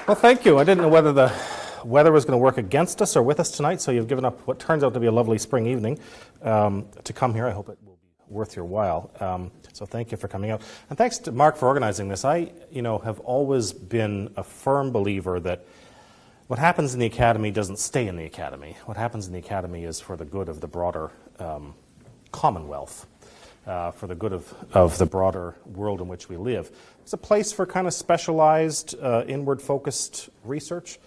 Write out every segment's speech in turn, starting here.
Well, thank you. I didn't know whether the weather was going to work against us or with us tonight, so you've given up what turns out to be a lovely spring evening to come here. I hope it will be worth your while. So thank you for coming out. And thanks to Mark for organizing this. I, have always been a firm believer that what happens in the academy doesn't stay in the academy. What happens in the academy is for the good of the broader commonwealth, for the good of the broader world in which we live. It's a place for kind of specialized, inward-focused research,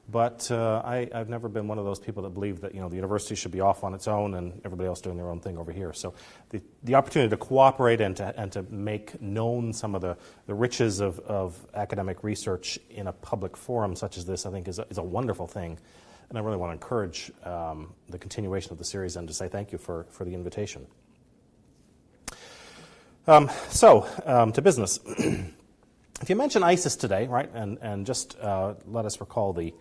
but I've never been one of those people that believe that the university should be off on its own and everybody else doing their own thing over here. So the opportunity to cooperate and to make known some of the riches of academic research in a public forum such as this, I think, is a wonderful thing. And I really want to encourage the continuation of the series and to say thank you for the invitation. To business. If you mention ISIS today, right, and just let us recall the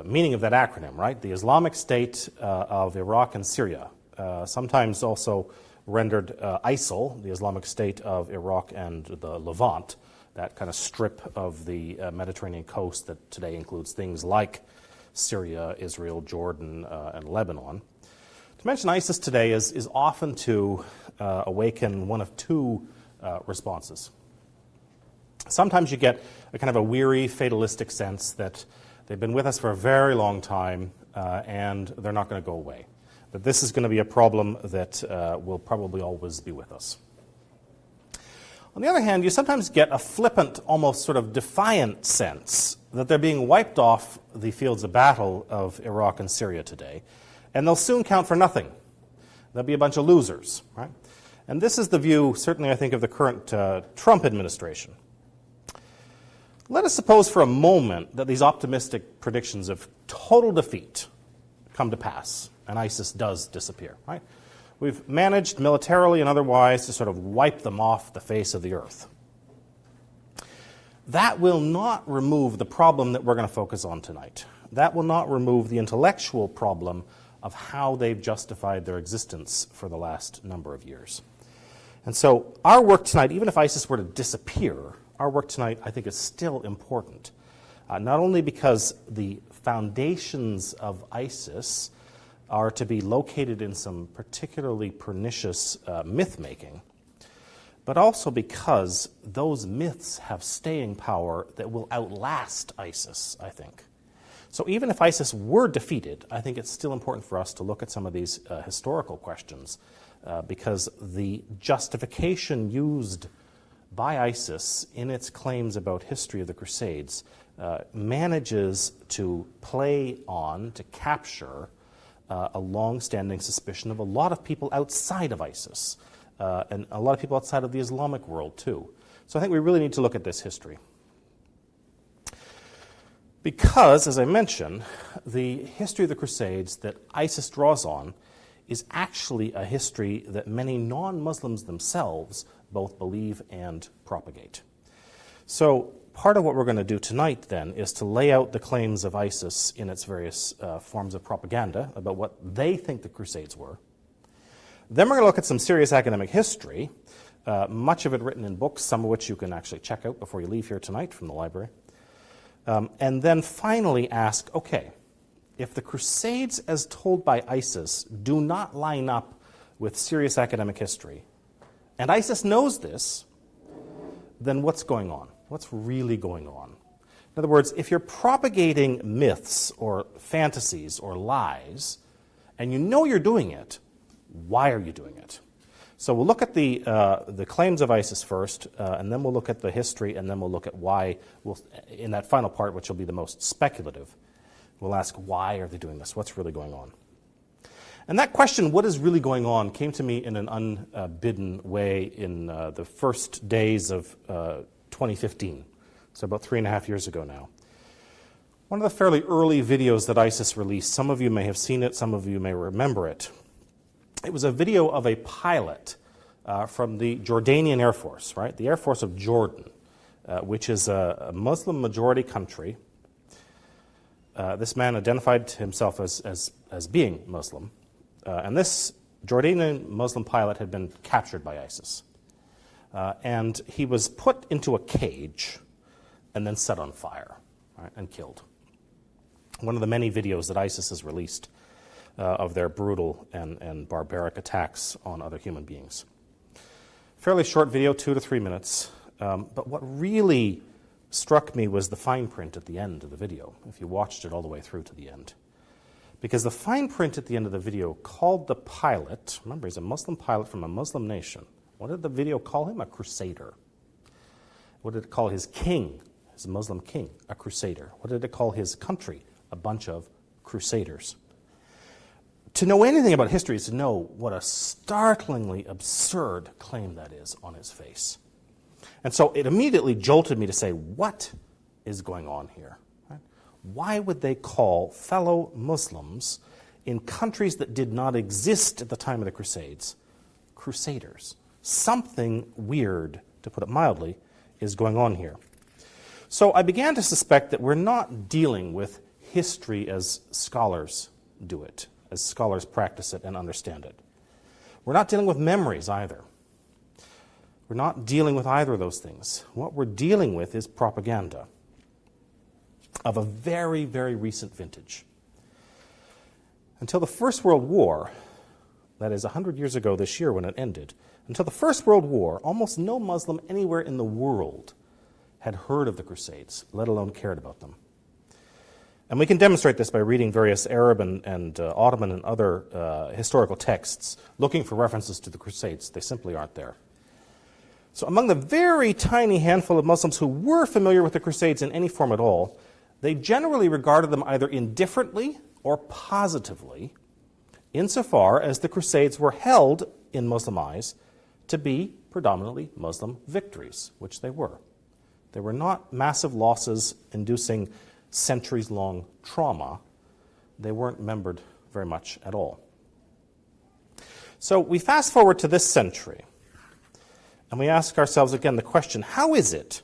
meaning of that acronym, right? The Islamic State of Iraq and Syria, sometimes also rendered ISIL, the Islamic State of Iraq and the Levant, that kind of strip of the Mediterranean coast that today includes things like Syria, Israel, Jordan, and Lebanon. To mention ISIS today is often to awaken one of two responses. Sometimes you get a kind of a weary, fatalistic sense that they've been with us for a very long time and they're not going to go away. That this is going to be a problem that will probably always be with us. On the other hand, you sometimes get a flippant, almost sort of defiant sense that they're being wiped off the fields of battle of Iraq and Syria today, and they'll soon count for nothing. They'll be a bunch of losers, right? And this is the view, certainly, I think, of the current Trump administration. Let us suppose for a moment that these optimistic predictions of total defeat come to pass and ISIS does disappear, right? We've managed militarily and otherwise to sort of wipe them off the face of the earth. That will not remove the problem that we're going to focus on tonight. That will not remove the intellectual problem of how they've justified their existence for the last number of years. And so our work tonight, even if ISIS were to disappear, our work tonight, I think, is still important, not only because the foundations of ISIS are to be located in some particularly pernicious myth-making, but also because those myths have staying power that will outlast ISIS, I think. So even if ISIS were defeated, I think it's still important for us to look at some of these historical questions because the justification used by ISIS in its claims about history of the Crusades manages to play on, to capture a long-standing suspicion of a lot of people outside of ISIS and a lot of people outside of the Islamic world too. So I think we really need to look at this history. Because, as I mentioned, the history of the Crusades that ISIS draws on is actually a history that many non-Muslims themselves both believe and propagate. So part of what we're going to do tonight, then, is to lay out the claims of ISIS in its various forms of propaganda about what they think the Crusades were. Then we're going to look at some serious academic history, much of it written in books, some of which you can actually check out before you leave here tonight from the library. And then finally ask, okay, if the Crusades as told by ISIS do not line up with serious academic history, and ISIS knows this, then what's going on? What's really going on? In other words, if you're propagating myths or fantasies or lies, and you know you're doing it, why are you doing it? So we'll look at the claims of ISIS first, and then we'll look at the history, and then we'll look at why, in that final part, which will be the most speculative, we'll ask why are they doing this? What's really going on? And that question, what is really going on, came to me in an unbidden way in the first days of 2015, so about 3.5 years ago now. One of the fairly early videos that ISIS released, some of you may have seen it, some of you may remember it. It was a video of a pilot from the Jordanian Air Force, right? The Air Force of Jordan, which is a Muslim-majority country. This man identified himself as being Muslim. And this Jordanian Muslim pilot had been captured by ISIS. and he was put into a cage and then set on fire, right, and killed. One of the many videos that ISIS has released of their brutal and barbaric attacks on other human beings. Fairly short video, 2 to 3 minutes, but what really struck me was the fine print at the end of the video, if you watched it all the way through to the end. Because the fine print at the end of the video called the pilot, remember he's a Muslim pilot from a Muslim nation, what did the video call him? A crusader. What did it call his king, his Muslim king? A crusader. What did it call his country? A bunch of crusaders. To know anything about history is to know what a startlingly absurd claim that is on its face. And so it immediately jolted me to say, what is going on here? Right? Why would they call fellow Muslims in countries that did not exist at the time of the Crusades crusaders? Something weird, to put it mildly, is going on here. So I began to suspect that we're not dealing with history as scholars do it, as scholars practice it and understand it. We're not dealing with memories either. We're not dealing with either of those things. What we're dealing with is propaganda of a very, very recent vintage. Until the First World War, that is 100 years ago this year when it ended, until the First World War, almost no Muslim anywhere in the world had heard of the Crusades, let alone cared about them. And we can demonstrate this by reading various Arab and Ottoman and other historical texts looking for references to the Crusades. They simply aren't there. So among the very tiny handful of Muslims who were familiar with the Crusades in any form at all, they generally regarded them either indifferently or positively, insofar as the Crusades were held, in Muslim eyes, to be predominantly Muslim victories, which they were. They were not massive losses inducing centuries-long trauma. They weren't remembered very much at all. So we fast forward to this century, and we ask ourselves again the question, how is it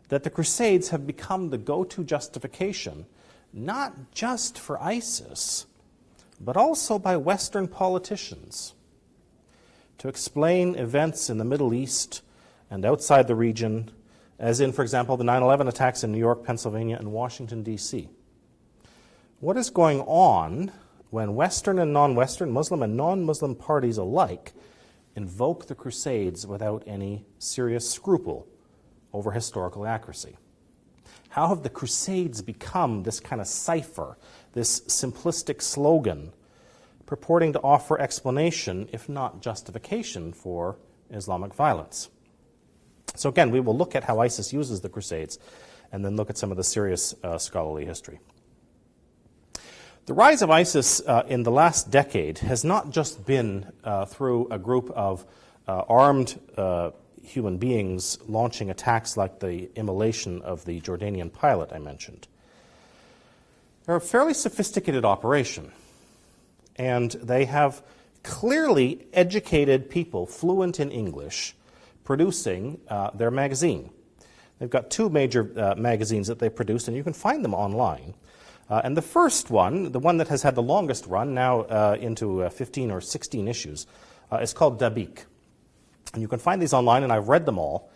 that the Crusades have become the go-to justification, not just for ISIS, but also by Western politicians, to explain events in the Middle East and outside the region, as in, for example, the 9/11 attacks in New York, Pennsylvania, and Washington, D.C. What is going on when Western and non-Western, Muslim and non-Muslim parties alike invoke the Crusades without any serious scruple over historical accuracy? How have the Crusades become this kind of cipher, this simplistic slogan purporting to offer explanation, if not justification, for Islamic violence? So again, we will look at how ISIS uses the Crusades and then look at some of the serious scholarly history. The rise of ISIS in the last decade has not just been through a group of armed human beings launching attacks like the immolation of the Jordanian pilot I mentioned. They're a fairly sophisticated operation, and they have clearly educated people fluent in English producing their magazine. They've got two major magazines that they produced, and you can find them online. And the first one, the one that has had the longest run, now into 15 or 16 issues, is called Dabiq. And you can find these online, and I've read them all.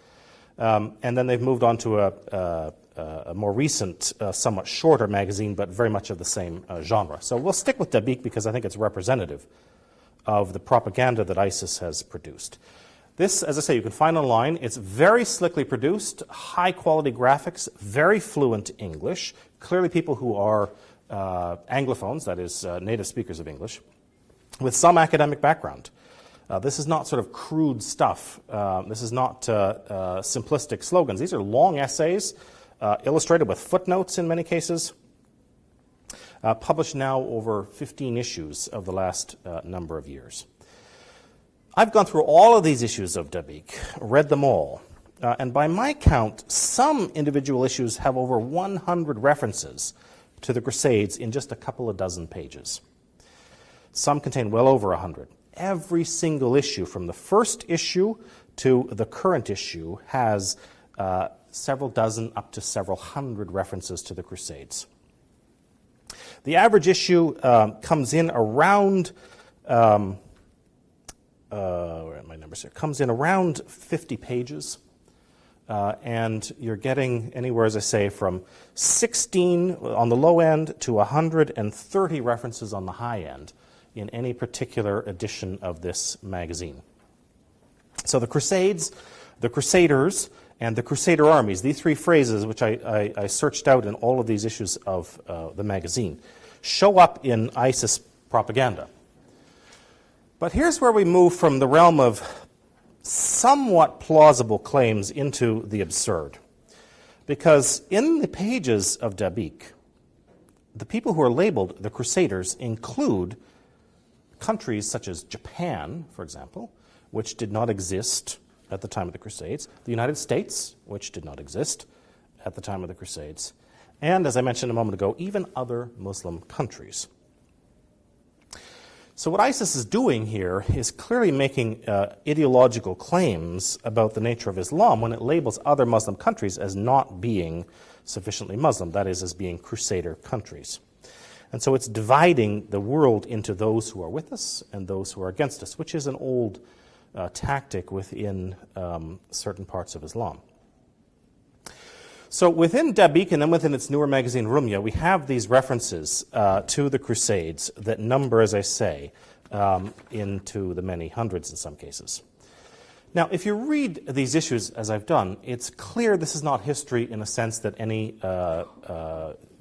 And then they've moved on to a more recent, somewhat shorter magazine, but very much of the same genre. So we'll stick with Dabiq because I think it's representative of the propaganda that ISIS has produced. This, as I say, you can find online. It's very slickly produced, high-quality graphics, very fluent English, clearly people who are Anglophones, that is, native speakers of English, with some academic background. This is not sort of crude stuff. This is not simplistic slogans. These are long essays, illustrated with footnotes in many cases, published now over 15 issues of the last number of years. I've gone through all of these issues of Dabiq, read them all, and by my count, some individual issues have over 100 references to the Crusades in just a couple of dozen pages. Some contain well over 100. Every single issue, from the first issue to the current issue, has several dozen up to several hundred references to the Crusades. The average issue comes in around where are my numbers here? Comes in around 50 pages. And you're getting anywhere, as I say, from 16 on the low end to 130 references on the high end in any particular edition of this magazine. So the Crusades, the Crusaders, and the Crusader armies, these three phrases, which I searched out in all of these issues of the magazine, show up in ISIS propaganda. But here's where we move from the realm of somewhat plausible claims into the absurd. Because in the pages of Dabiq, the people who are labeled the Crusaders include countries such as Japan, for example, which did not exist at the time of the Crusades, the United States, which did not exist at the time of the Crusades, and, as I mentioned a moment ago, even other Muslim countries. So what ISIS is doing here is clearly making ideological claims about the nature of Islam when it labels other Muslim countries as not being sufficiently Muslim, that is, as being Crusader countries. And so it's dividing the world into those who are with us and those who are against us, which is an old tactic within certain parts of Islam. So within Dabiq and then within its newer magazine, Rumya, we have these references to the Crusades that number, as I say, into the many hundreds in some cases. Now, if you read these issues, as I've done, it's clear this is not history in a sense that any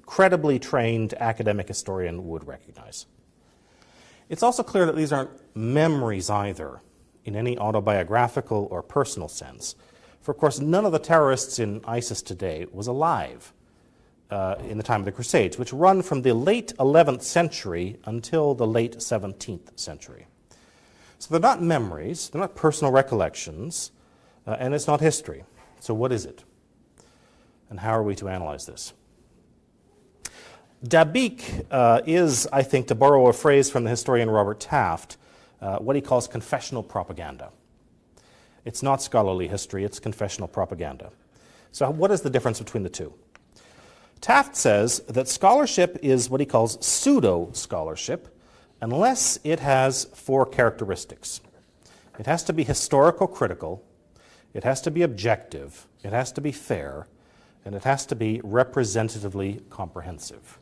credibly trained academic historian would recognize. It's also clear that these aren't memories either, in any autobiographical or personal sense. For, of course, none of the terrorists in ISIS today was alive in the time of the Crusades, which run from the late 11th century until the late 17th century. So they're not memories, they're not personal recollections, and it's not history. So what is it? And how are we to analyze this? Dabiq is, I think, to borrow a phrase from the historian Robert Taft, what he calls confessional propaganda. It's not scholarly history, it's confessional propaganda. So what is the difference between the two? Taft says that scholarship is what he calls pseudo-scholarship unless it has four characteristics. It has to be historical critical, it has to be objective, it has to be fair, and it has to be representatively comprehensive.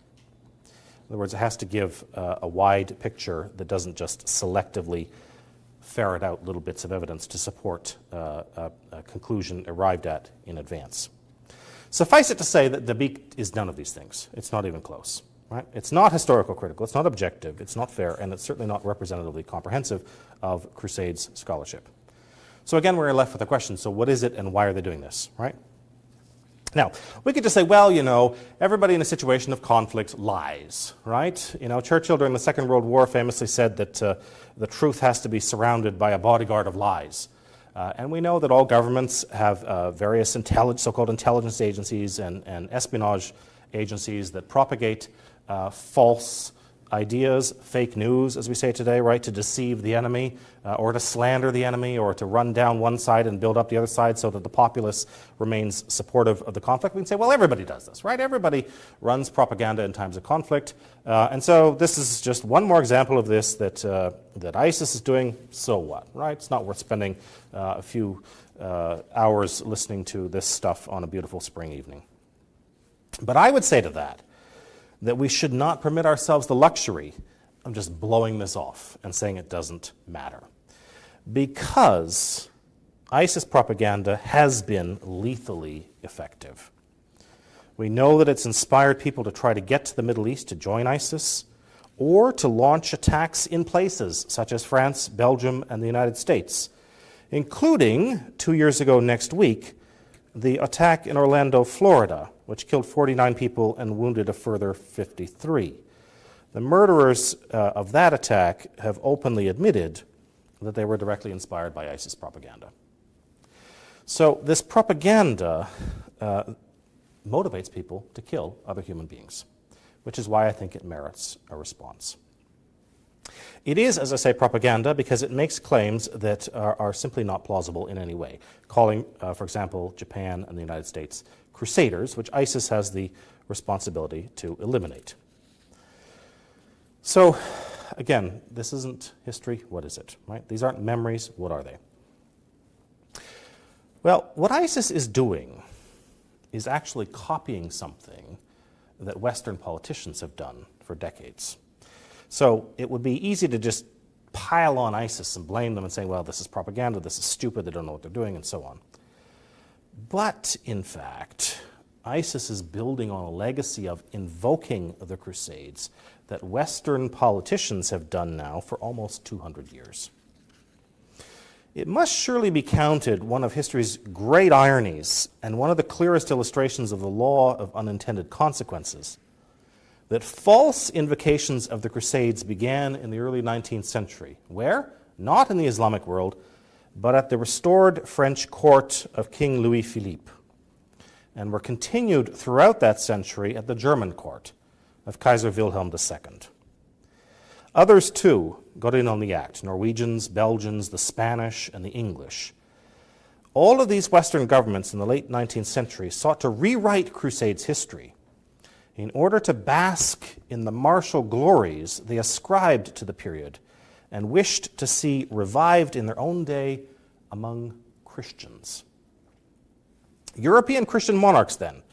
In other words, it has to give a wide picture that doesn't just selectively ferret out little bits of evidence to support a conclusion arrived at in advance. Suffice it to say that Dabiq is none of these things. It's not even close. Right? It's not historical critical, it's not objective, it's not fair, and it's certainly not representatively comprehensive of Crusades scholarship. So again, we're left with the question, so what is it and why are they doing this? Right? Now, we could just say, well, you know, everybody in a situation of conflict lies, right? You know, Churchill during the Second World War famously said that the truth has to be surrounded by a bodyguard of lies. And we know that all governments have various so-called intelligence agencies and espionage agencies that propagate false ideas, fake news, as we say today, right, to deceive the enemy or to slander the enemy or to run down one side and build up the other side so that the populace remains supportive of the conflict. We can say, well, everybody does this, right? Everybody runs propaganda in times of conflict. And so this is just one more example of this that ISIS is doing. So what, right? It's not worth spending a few hours listening to this stuff on a beautiful spring evening. But I would say to that we should not permit ourselves the luxury of just blowing this off and saying it doesn't matter. Because ISIS propaganda has been lethally effective. We know that it's inspired people to try to get to the Middle East to join ISIS or to launch attacks in places such as France, Belgium, and the United States, including 2 years ago next week, the attack in Orlando, Florida, which killed 49 people and wounded a further 53. The murderers of that attack have openly admitted that they were directly inspired by ISIS propaganda. So this propaganda motivates people to kill other human beings, which is why I think it merits a response. It is, as I say, propaganda because it makes claims that are simply not plausible in any way, calling, for example, Japan and the United States Crusaders, which ISIS has the responsibility to eliminate. So again, this isn't history. What is it? Right? These aren't memories. What are they? Well, what ISIS is doing is actually copying something that Western politicians have done for decades. So it would be easy to just pile on ISIS and blame them and say, well, this is propaganda, this is stupid, they don't know what they're doing, and so on. But, in fact, ISIS is building on a legacy of invoking the Crusades that Western politicians have done now for almost 200 years. It must surely be counted one of history's great ironies and one of the clearest illustrations of the law of unintended consequences that false invocations of the Crusades began in the early 19th century. Where? Not in the Islamic world, but at the restored French court of King Louis Philippe, and were continued throughout that century at the German court of Kaiser Wilhelm II. Others, too, got in on the act: Norwegians, Belgians, the Spanish, and the English. All of these Western governments in the late 19th century sought to rewrite Crusades history in order to bask in the martial glories they ascribed to the period and wished to see revived in their own day among Christians. European Christian monarchs, then,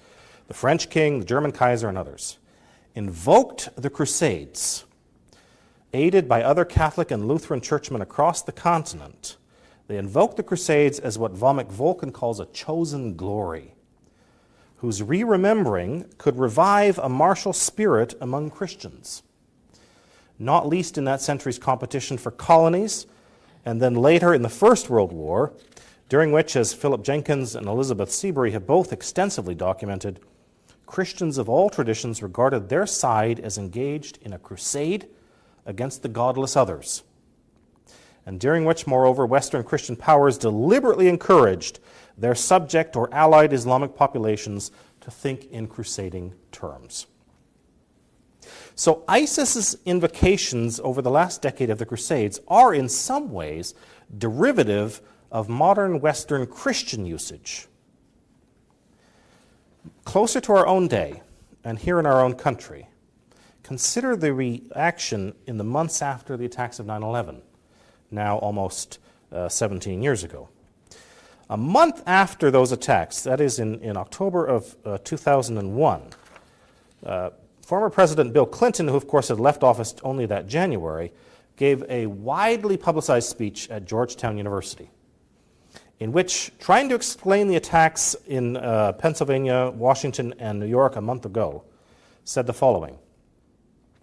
the French king, the German Kaiser, and others, invoked the Crusades. Aided by other Catholic and Lutheran churchmen across the continent, they invoked the Crusades as what Vomik Volken calls a chosen glory, whose re-remembering could revive a martial spirit among Christians, not least in that century's competition for colonies, and then later in the First World War, during which, as Philip Jenkins and Elizabeth Seabury have both extensively documented, Christians of all traditions regarded their side as engaged in a crusade against the godless others, and during which, moreover, Western Christian powers deliberately encouraged their subject or allied Islamic populations to think in crusading terms. So ISIS's invocations over the last decade of the Crusades are in some ways derivative of modern Western Christian usage. Closer to our own day, and here in our own country, consider the reaction in the months after the attacks of 9/11, now almost 17 years ago. A month after those attacks, that is in October of 2001, former President Bill Clinton, who of course had left office only that January, gave a widely publicized speech at Georgetown University, in which, trying to explain the attacks in Pennsylvania, Washington, and New York a month ago, said the following,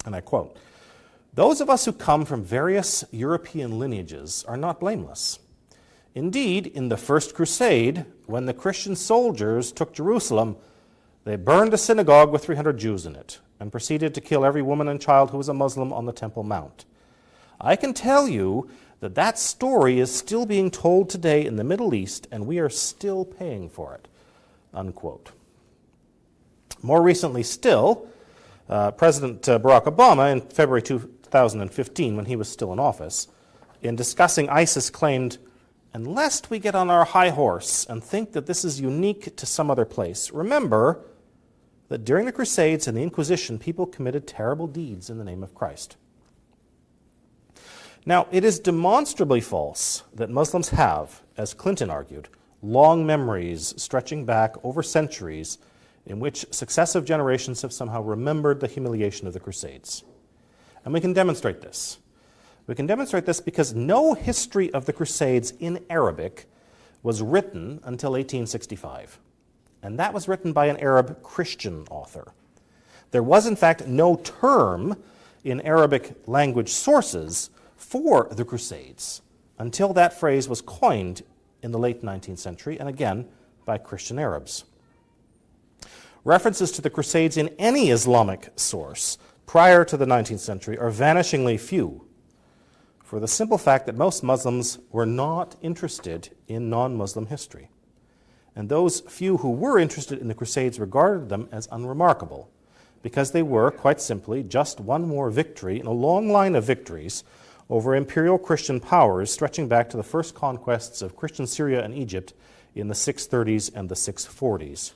and I quote, "Those of us who come from various European lineages are not blameless. Indeed, in the First Crusade, when the Christian soldiers took Jerusalem, they burned a synagogue with 300 Jews in it and proceeded to kill every woman and child who was a Muslim on the Temple Mount. I can tell you that that story is still being told today in the Middle East, and we are still paying for it," unquote. More recently still, President Barack Obama, in February 2015, when he was still in office, in discussing ISIS claimed, "Unless we get on our high horse and think that this is unique to some other place, remember that during the Crusades and the Inquisition, people committed terrible deeds in the name of Christ." Now, it is demonstrably false that Muslims have, as Clinton argued, long memories stretching back over centuries in which successive generations have somehow remembered the humiliation of the Crusades. And we can demonstrate this. We can demonstrate this because no history of the Crusades in Arabic was written until 1865. And that was written by an Arab Christian author. There was, in fact, no term in Arabic language sources for the Crusades until that phrase was coined in the late 19th century, and again by Christian Arabs. References to the Crusades in any Islamic source prior to the 19th century are vanishingly few, for the simple fact that most Muslims were not interested in non-Muslim history. And those few who were interested in the Crusades regarded them as unremarkable, because they were, quite simply, just one more victory in a long line of victories over imperial Christian powers stretching back to the first conquests of Christian Syria and Egypt in the 630s and the 640s.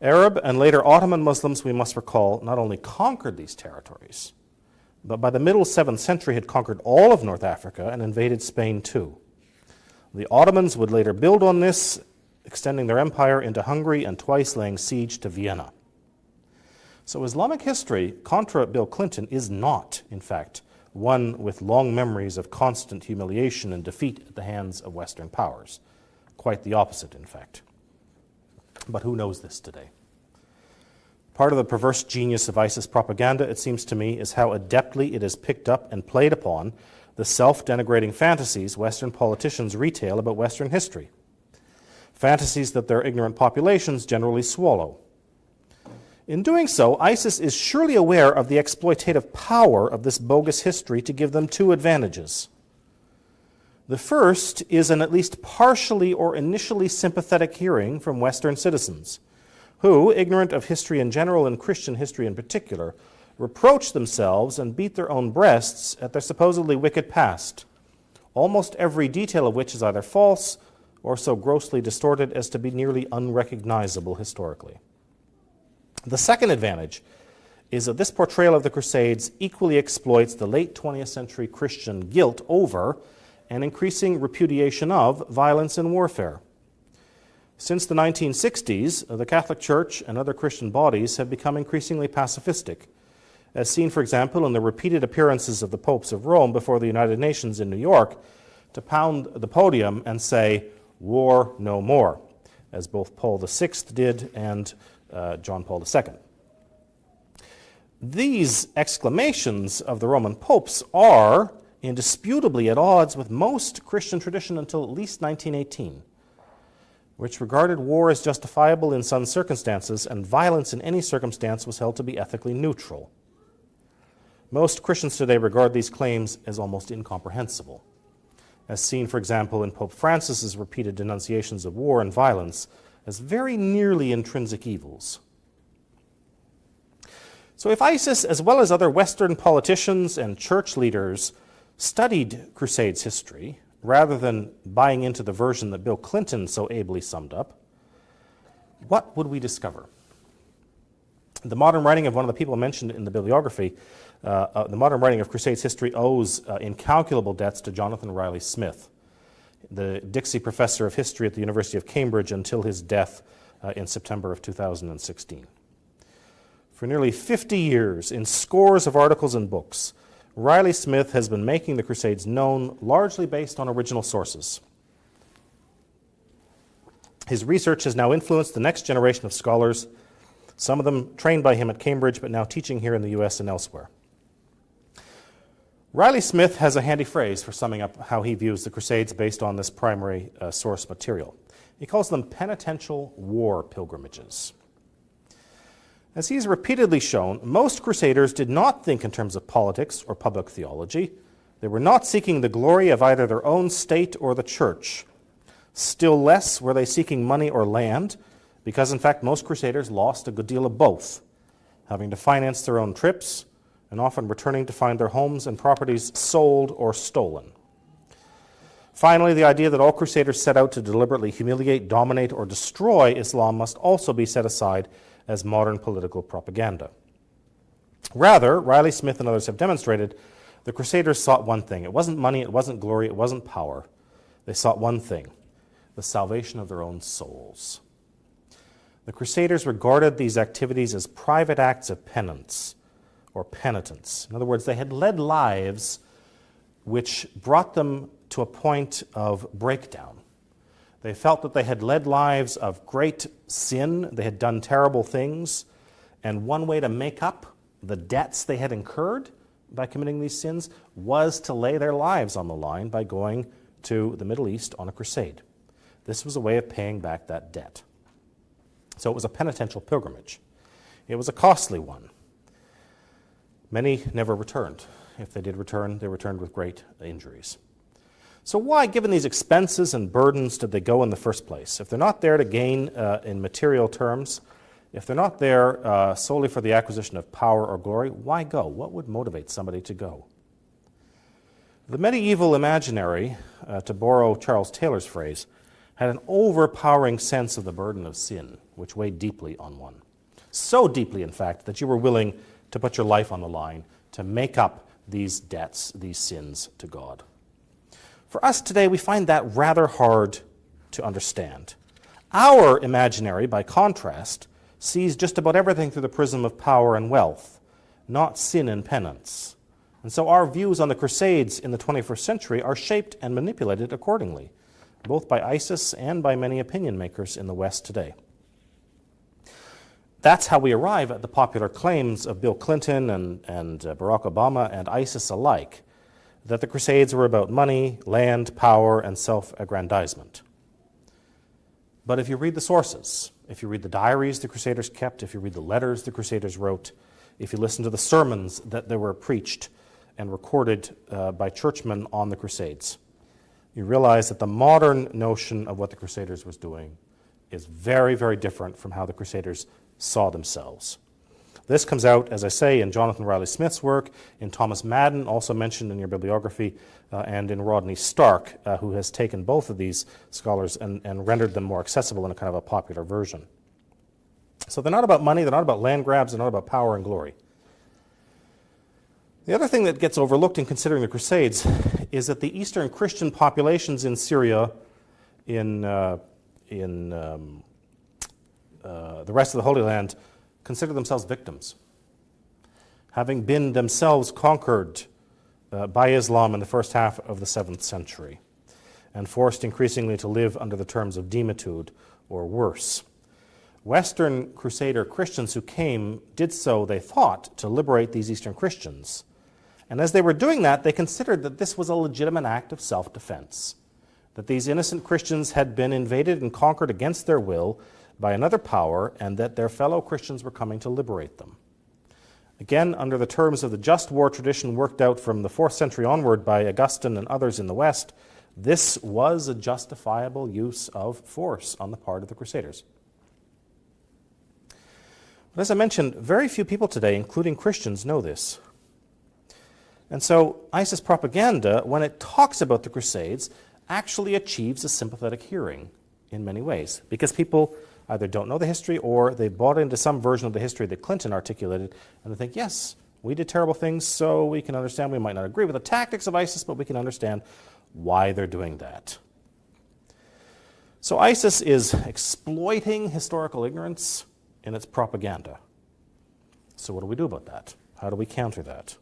Arab and later Ottoman Muslims, we must recall, not only conquered these territories, but by the middle 7th century had conquered all of North Africa and invaded Spain too. The Ottomans would later build on this, extending their empire into Hungary and twice laying siege to Vienna. So Islamic history, contra Bill Clinton, is not, in fact, one with long memories of constant humiliation and defeat at the hands of Western powers. Quite the opposite, in fact. But who knows this today? Part of the perverse genius of ISIS propaganda, it seems to me, is how adeptly it has picked up and played upon the self-denigrating fantasies Western politicians retail about Western history. Fantasies that their ignorant populations generally swallow. In doing so, ISIS is surely aware of the exploitative power of this bogus history to give them two advantages. The first is an at least partially or initially sympathetic hearing from Western citizens, who, ignorant of history in general and Christian history in particular, reproach themselves and beat their own breasts at their supposedly wicked past, almost every detail of which is either false or so grossly distorted as to be nearly unrecognizable historically. The second advantage is that this portrayal of the Crusades equally exploits the late 20th century Christian guilt over and increasing repudiation of violence and warfare. Since the 1960s, the Catholic Church and other Christian bodies have become increasingly pacifistic, as seen, for example, in the repeated appearances of the popes of Rome before the United Nations in New York to pound the podium and say, "War no more," as both Paul VI did and John Paul II. These exclamations of the Roman popes are indisputably at odds with most Christian tradition until at least 1918, which regarded war as justifiable in some circumstances and violence in any circumstance was held to be ethically neutral. Most Christians today regard these claims as almost incomprehensible, as seen, for example, in Pope Francis's repeated denunciations of war and violence as very nearly intrinsic evils. So if ISIS, as well as other Western politicians and church leaders, studied Crusades history, rather than buying into the version that Bill Clinton so ably summed up, what would we discover? The modern writing of one of the people mentioned in the bibliography, the modern writing of Crusades history owes incalculable debts to Jonathan Riley Smith, the Dixie Professor of History at the University of Cambridge until his death in September of 2016. For nearly 50 years, in scores of articles and books, Riley Smith has been making the Crusades known largely based on original sources. His research has now influenced the next generation of scholars, some of them trained by him at Cambridge, but now teaching here in the US and elsewhere. Riley Smith has a handy phrase for summing up how he views the Crusades based on this primary source material. He calls them penitential war pilgrimages. As he's repeatedly shown, most Crusaders did not think in terms of politics or public theology. They were not seeking the glory of either their own state or the church. Still less were they seeking money or land, because in fact most Crusaders lost a good deal of both, having to finance their own trips and often returning to find their homes and properties sold or stolen. Finally, the idea that all Crusaders set out to deliberately humiliate, dominate, or destroy Islam must also be set aside as modern political propaganda. Rather, Riley Smith and others have demonstrated, the Crusaders sought one thing. It wasn't money, it wasn't glory, it wasn't power. They sought one thing, the salvation of their own souls. The Crusaders regarded these activities as private acts of penance or penitence. In other words, they had led lives which brought them to a point of breakdown. They felt that they had led lives of great sin, they had done terrible things, and one way to make up the debts they had incurred by committing these sins was to lay their lives on the line by going to the Middle East on a crusade. This was a way of paying back that debt. So it was a penitential pilgrimage. It was a costly one. Many never returned. If they did return, they returned with great injuries. So why, given these expenses and burdens, did they go in the first place? If they're not there to gain in material terms, if they're not there solely for the acquisition of power or glory, why go? What would motivate somebody to go? The medieval imaginary, to borrow Charles Taylor's phrase, had an overpowering sense of the burden of sin, which weighed deeply on one. So deeply, in fact, that you were willing to put your life on the line to make up these debts, these sins to God. For us today, we find that rather hard to understand. Our imaginary, by contrast, sees just about everything through the prism of power and wealth, not sin and penance. And so our views on the Crusades in the 21st century are shaped and manipulated accordingly, both by ISIS and by many opinion makers in the West today. That's how we arrive at the popular claims of Bill Clinton and Barack Obama and ISIS alike, that the Crusades were about money, land, power, and self-aggrandizement. But if you read the sources, if you read the diaries the Crusaders kept, if you read the letters the Crusaders wrote, if you listen to the sermons that they were preached and recorded by churchmen on the Crusades, you realize that the modern notion of what the Crusaders was doing is very, very different from how the Crusaders saw themselves. This comes out, as I say, in Jonathan Riley Smith's work, in Thomas Madden, also mentioned in your bibliography, and in Rodney Stark, who has taken both of these scholars and rendered them more accessible in a kind of a popular version. So they're not about money, they're not about land grabs, they're not about power and glory. The other thing that gets overlooked in considering the Crusades is that the Eastern Christian populations in Syria, in the rest of the Holy Land, consider themselves victims, having been themselves conquered by Islam in the first half of the 7th century and forced increasingly to live under the terms of demitude or worse. Western Crusader Christians who came did so, they thought, to liberate these Eastern Christians. And as they were doing that, they considered that this was a legitimate act of self-defense, that these innocent Christians had been invaded and conquered against their will by another power, and that their fellow Christians were coming to liberate them. Again, under the terms of the just war tradition worked out from the 4th century onward by Augustine and others in the West, this was a justifiable use of force on the part of the Crusaders. But as I mentioned, very few people today, including Christians, know this. And so ISIS propaganda, when it talks about the Crusades, actually achieves a sympathetic hearing in many ways, because people either don't know the history or they bought into some version of the history that Clinton articulated, and they think, yes, we did terrible things, so we can understand. We might not agree with the tactics of ISIS, but we can understand why they're doing that. So ISIS is exploiting historical ignorance in its propaganda. So what do we do about that? How do we counter that?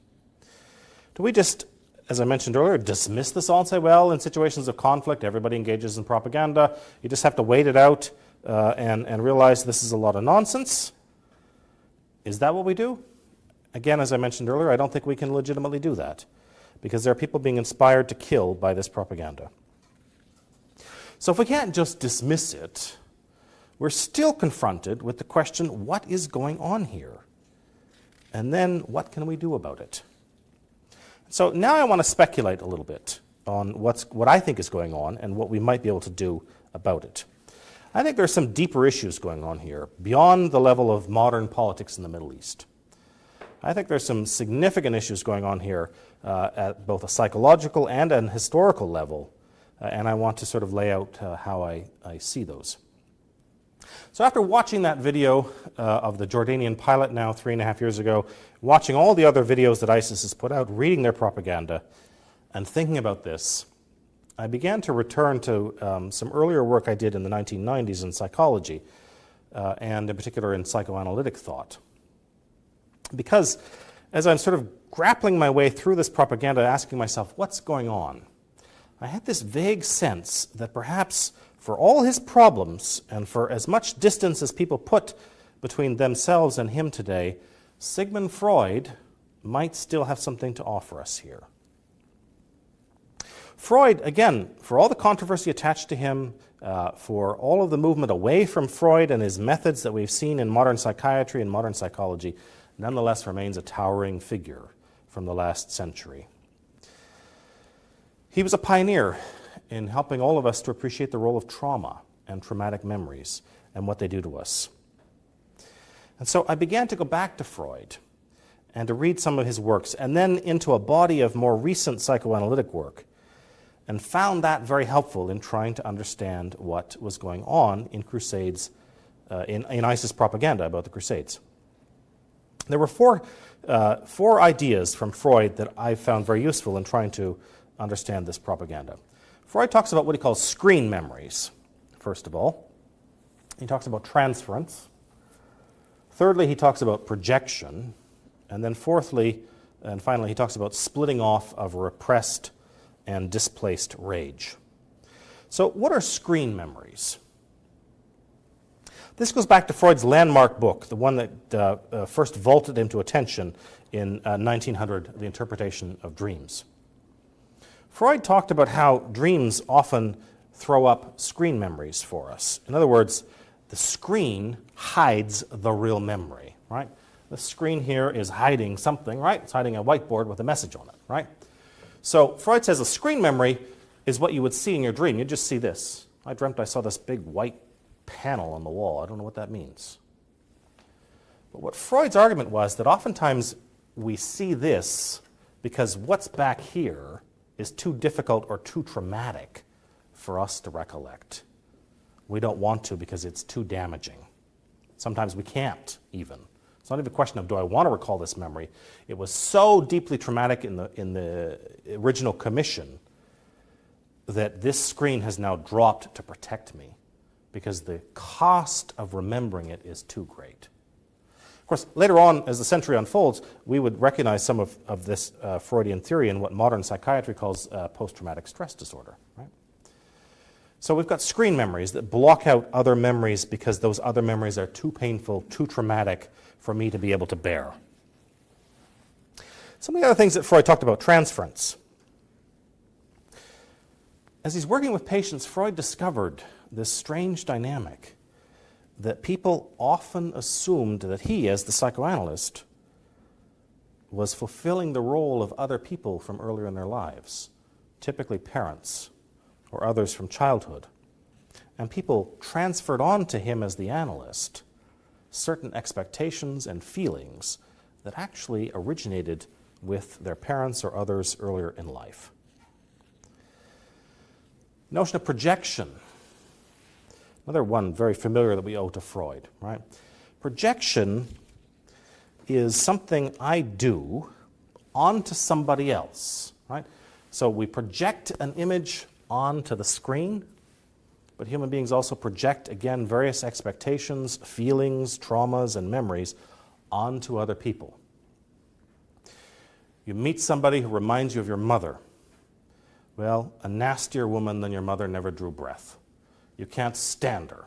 Do we just, as I mentioned earlier, dismiss this all and say, well, in situations of conflict, everybody engages in propaganda. You just have to wait it out and realize this is a lot of nonsense? Is that what we do? Again, as I mentioned earlier, I don't think we can legitimately do that, because there are people being inspired to kill by this propaganda. So if we can't just dismiss it, we're still confronted with the question, what is going on here? And then what can we do about it? So now I want to speculate a little bit on what I think is going on and what we might be able to do about it. I think there's some deeper issues going on here, beyond the level of modern politics in the Middle East. I think there's some significant issues going on here at both a psychological and an historical level, and I want to sort of lay out how I see those. So after watching that video of the Jordanian pilot now 3.5 years ago, watching all the other videos that ISIS has put out, reading their propaganda, and thinking about this, I began to return to some earlier work I did in the 1990s in psychology, and in particular in psychoanalytic thought. Because as I'm sort of grappling my way through this propaganda, asking myself, what's going on? I had this vague sense that perhaps for all his problems and for as much distance as people put between themselves and him today, Sigmund Freud might still have something to offer us here. Freud, again, for all the controversy attached to him, for all of the movement away from Freud and his methods that we've seen in modern psychiatry and modern psychology, nonetheless remains a towering figure from the last century. He was a pioneer in helping all of us to appreciate the role of trauma and traumatic memories and what they do to us. And so I began to go back to Freud and to read some of his works, and then into a body of more recent psychoanalytic work, and found that very helpful in trying to understand what was going on in Crusades, in ISIS propaganda about the Crusades. There were 4 4 ideas from Freud that I found very useful in trying to understand this propaganda. Freud talks about what he calls screen memories, first of all. He talks about transference. Thirdly, he talks about projection. And then fourthly, and finally, he talks about splitting off of repressed and displaced rage. So what are screen memories? This goes back to Freud's landmark book, the one that first vaulted him to attention in 1900, The Interpretation of Dreams. Freud talked about how dreams often throw up screen memories for us. In other words, the screen hides the real memory, right? The screen here is hiding something, right? It's hiding a whiteboard with a message on it, right? So Freud says a screen memory is what you would see in your dream. You just see this. I dreamt I saw this big white panel on the wall. I don't know what that means. But what Freud's argument was that oftentimes we see this because what's back here is too difficult or too traumatic for us to recollect. We don't want to because it's too damaging. Sometimes we can't even. It's not even a question of do I want to recall this memory. It was so deeply traumatic in the original commission that this screen has now dropped to protect me because the cost of remembering it is too great. Of course, later on, as the century unfolds, we would recognize some of this Freudian theory in what modern psychiatry calls post-traumatic stress disorder. Right? So we've got screen memories that block out other memories because those other memories are too painful, too traumatic for me to be able to bear. Some of the other things that Freud talked about, transference. As he's working with patients, Freud discovered this strange dynamic that people often assumed that he, as the psychoanalyst, was fulfilling the role of other people from earlier in their lives, typically parents or others from childhood. And people transferred on to him as the analyst certain expectations and feelings that actually originated with their parents or others earlier in life. Notion of projection. Another one very familiar that we owe to Freud, right? Projection is something I do onto somebody else, right? So we project an image onto the screen, but human beings also project, again, various expectations, feelings, traumas, and memories onto other people. You meet somebody who reminds you of your mother. Well, a nastier woman than your mother never drew breath. You can't stand her.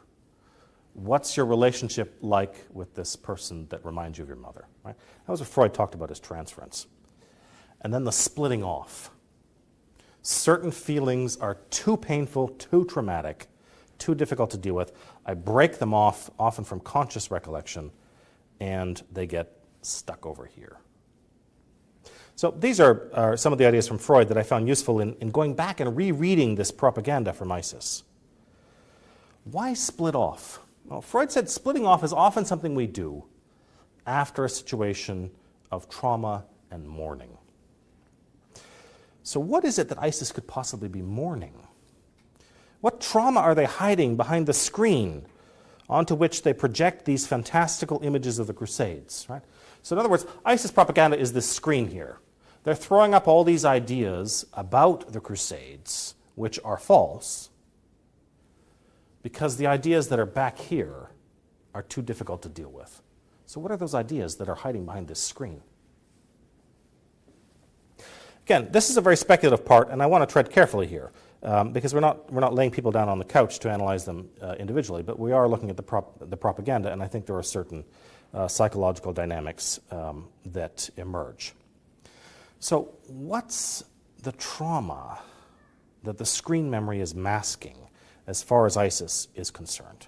What's your relationship like with this person that reminds you of your mother? Right? That was what Freud talked about as transference. And then the splitting off. Certain feelings are too painful, too traumatic, too difficult to deal with. I break them off, often from conscious recollection, and they get stuck over here. So these are some of the ideas from Freud that I found useful in going back and rereading this propaganda from ISIS. Why split off? Well, Freud said splitting off is often something we do after a situation of trauma and mourning. So what is it that ISIS could possibly be mourning? What trauma are they hiding behind the screen onto which they project these fantastical images of the Crusades? Right? So in other words, ISIS propaganda is this screen here. They're throwing up all these ideas about the Crusades, which are false, because the ideas that are back here are too difficult to deal with. So what are those ideas that are hiding behind this screen? Again, this is a very speculative part, and I want to tread carefully here, because we're not laying people down on the couch to analyze them individually, but we are looking at the propaganda, and I think there are certain psychological dynamics that emerge. So what's the trauma that the screen memory is masking as far as ISIS is concerned?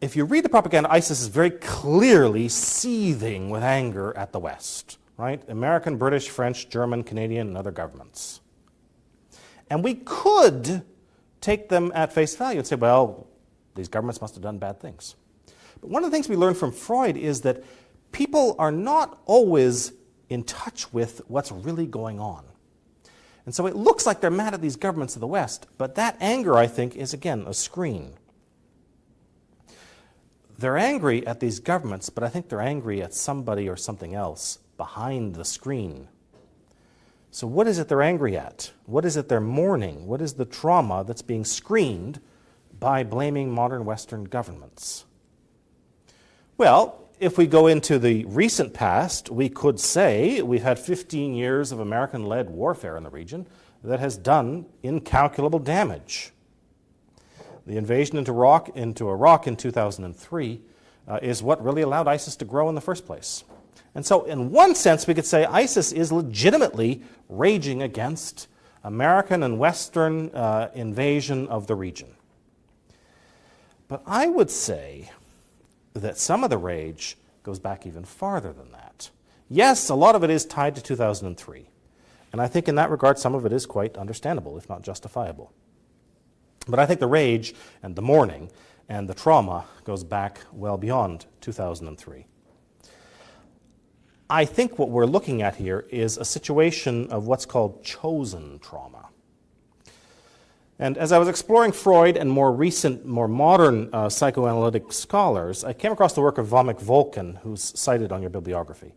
If you read the propaganda, ISIS is very clearly seething with anger at the West, right? American, British, French, German, Canadian, and other governments. And we could take them at face value and say, well, these governments must have done bad things. But one of the things we learned from Freud is that people are not always in touch with what's really going on. And so it looks like they're mad at these governments of the West, but that anger, I think, is, again, a screen. they're angry at these governments, but I think they're angry at somebody or something else behind the screen. So what is it they're angry at? What is it they're mourning? What is the trauma that's being screened by blaming modern Western governments? Well, if we go into the recent past, we could say we've had 15 years of American-led warfare in the region that has done incalculable damage. The invasion into Iraq in 2003 is what really allowed ISIS to grow in the first place. And so in one sense, we could say ISIS is legitimately raging against American and Western invasion of the region. But I would say that some of the rage goes back even farther than that. Yes, a lot of it is tied to 2003. And I think in that regard, some of it is quite understandable, if not justifiable. But I think the rage and the mourning and the trauma goes back well beyond 2003. I think what we're looking at here is a situation of what's called chosen trauma. And as I was exploring Freud and more recent, more modern psychoanalytic scholars, I came across the work of Vomik Volkan, who's cited on your bibliography,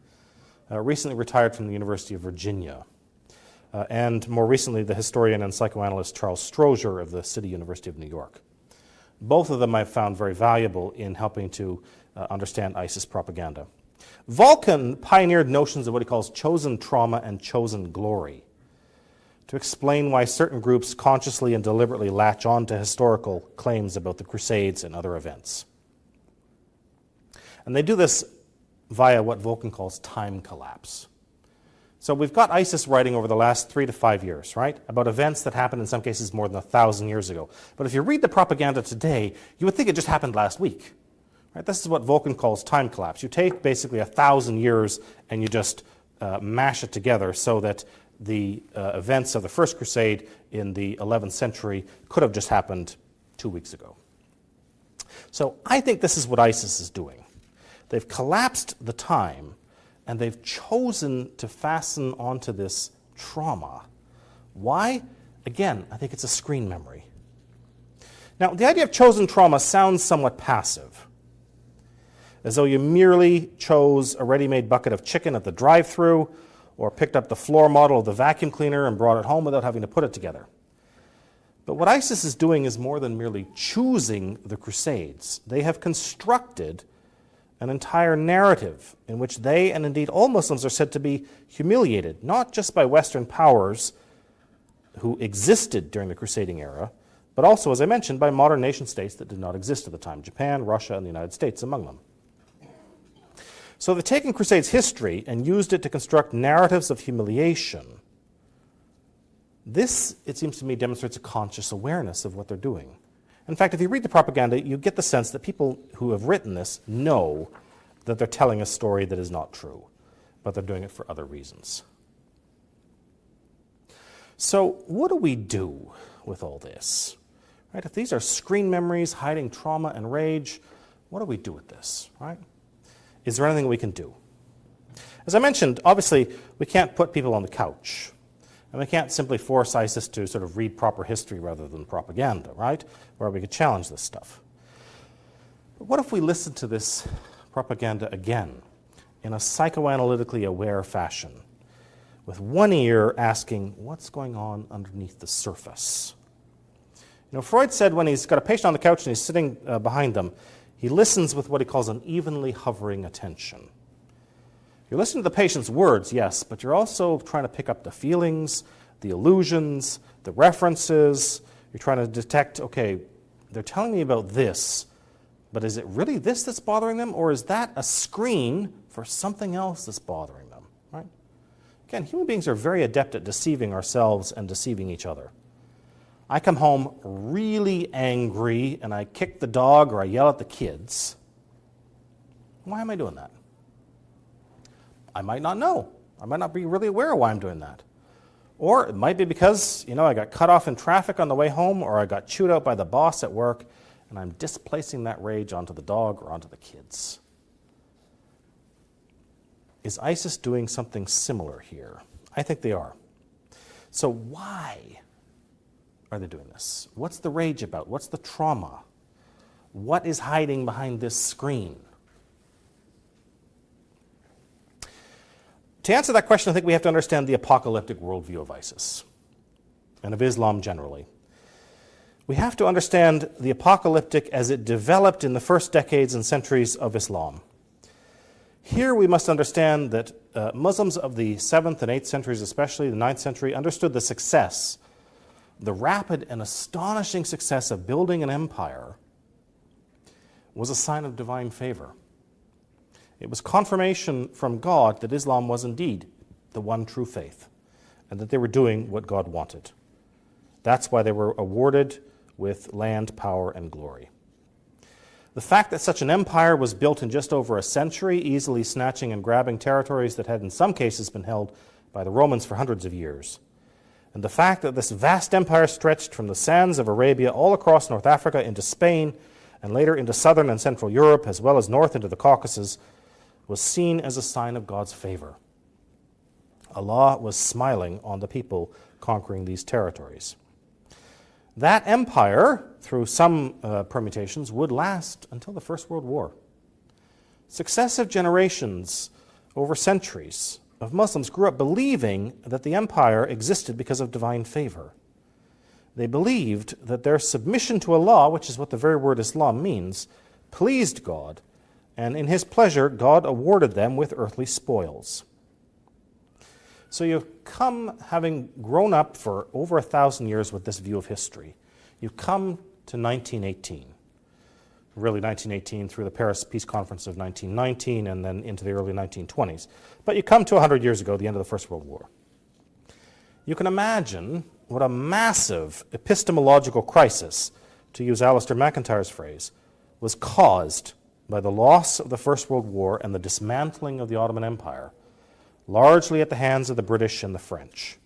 recently retired from the University of Virginia, and more recently the historian and psychoanalyst Charles Strozier of the City University of New York. Both of them I've found very valuable in helping to understand ISIS propaganda. Volkan pioneered notions of what he calls chosen trauma and chosen glory to explain why certain groups consciously and deliberately latch on to historical claims about the Crusades and other events. And they do this via what Volkan calls time collapse. So we've got ISIS writing over the last 3 to 5 years, right, about events that happened in some cases more than 1,000 years ago. But if you read the propaganda today, you would think it just happened last week. Right? This is what Volkan calls time collapse. You take basically 1,000 years and you just mash it together so that the events of the First Crusade in the 11th century could have just happened 2 weeks ago. So I think this is what ISIS is doing. They've collapsed the time and they've chosen to fasten onto this trauma. Why? Again, I think it's a screen memory. Now, the idea of chosen trauma sounds somewhat passive, as though you merely chose a ready-made bucket of chicken at the drive-thru or picked up the floor model of the vacuum cleaner and brought it home without having to put it together. But what ISIS is doing is more than merely choosing the Crusades. They have constructed an entire narrative in which they, and indeed all Muslims, are said to be humiliated, not just by Western powers who existed during the Crusading era, but also, as I mentioned, by modern nation-states that did not exist at the time, Japan, Russia, and the United States among them. So they've taken Crusades history and used it to construct narratives of humiliation. This, it seems to me, demonstrates a conscious awareness of what they're doing. In fact, if you read the propaganda, you get the sense that people who have written this know that they're telling a story that is not true, but they're doing it for other reasons. So what do we do with all this? Right? If these are screen memories hiding trauma and rage, what do we do with this? Right? Is there anything we can do? As I mentioned, obviously, we can't put people on the couch. And we can't simply force ISIS to sort of read proper history rather than propaganda, right? Where we could challenge this stuff. But what if we listen to this propaganda again in a psychoanalytically aware fashion, with one ear asking, what's going on underneath the surface? You know, Freud said when he's got a patient on the couch and he's sitting behind them, he listens with what he calls an evenly hovering attention. You're listening to the patient's words, yes, but you're also trying to pick up the feelings, the allusions, the references. You're trying to detect, okay, they're telling me about this, but is it really this that's bothering them, or is that a screen for something else that's bothering them, right? Again, human beings are very adept at deceiving ourselves and deceiving each other. I come home really angry and I kick the dog or I yell at the kids. Why am I doing that? I might not know. I might not be really aware of why I'm doing that. Or it might be because, you know, I got cut off in traffic on the way home, or I got chewed out by the boss at work, and I'm displacing that rage onto the dog or onto the kids. Is ISIS doing something similar here? I think they are. So why are they doing this? What's the rage about? What's the trauma? what is hiding behind this screen? To answer that question, I think we have to understand the apocalyptic worldview of ISIS and of Islam generally. We have to understand the apocalyptic as it developed in the first decades and centuries of Islam. Here we must understand that Muslims of the 7th and 8th centuries, especially the 9th century, understood the success, the rapid and astonishing success of building an empire was a sign of divine favor. It was confirmation from God that Islam was indeed the one true faith and that they were doing what God wanted. That's why they were awarded with land, power, and glory. The fact that such an empire was built in just over a century, easily snatching and grabbing territories that had in some cases been held by the Romans for hundreds of years, and the fact that this vast empire stretched from the sands of Arabia all across North Africa into Spain and later into southern and central Europe, as well as north into the Caucasus, was seen as a sign of God's favor. Allah was smiling on the people conquering these territories. That empire, through some permutations, would last until the First World War. Successive generations over centuries of Muslims grew up believing that the empire existed because of divine favor. They believed that their submission to Allah, which is what the very word Islam means, pleased God, and in His pleasure, God awarded them with earthly spoils. So you've come, having grown up for over 1,000 years with this view of history, you've come to 1918. Really 1918 through the Paris Peace Conference of 1919 and then into the early 1920s. But you come to 100 years ago, the end of the First World War. You can imagine what a massive epistemological crisis, to use Alistair MacIntyre's phrase, was caused by the loss of the First World War and the dismantling of the Ottoman Empire, largely at the hands of the British and the French.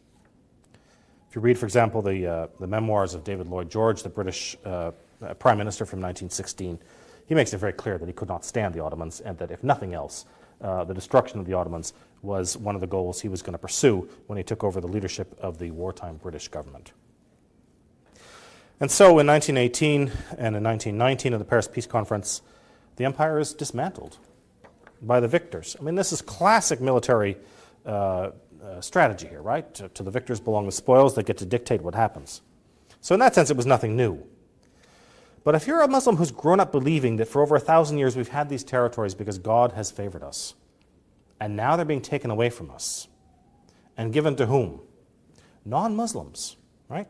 If you read, for example, the memoirs of David Lloyd George, the British Prime Minister from 1916, he makes it very clear that he could not stand the Ottomans and that, if nothing else, the destruction of the Ottomans was one of the goals he was going to pursue when he took over the leadership of the wartime British government. And so in 1918 and in 1919 at the Paris Peace Conference, the empire is dismantled by the victors. I mean, this is classic military strategy here, right? To the victors belong the spoils. They get to dictate what happens. So in that sense, it was nothing new. But if you're a Muslim who's grown up believing that for over 1,000 years we've had these territories because God has favored us, and now they're being taken away from us, and given to whom? Non-Muslims, right?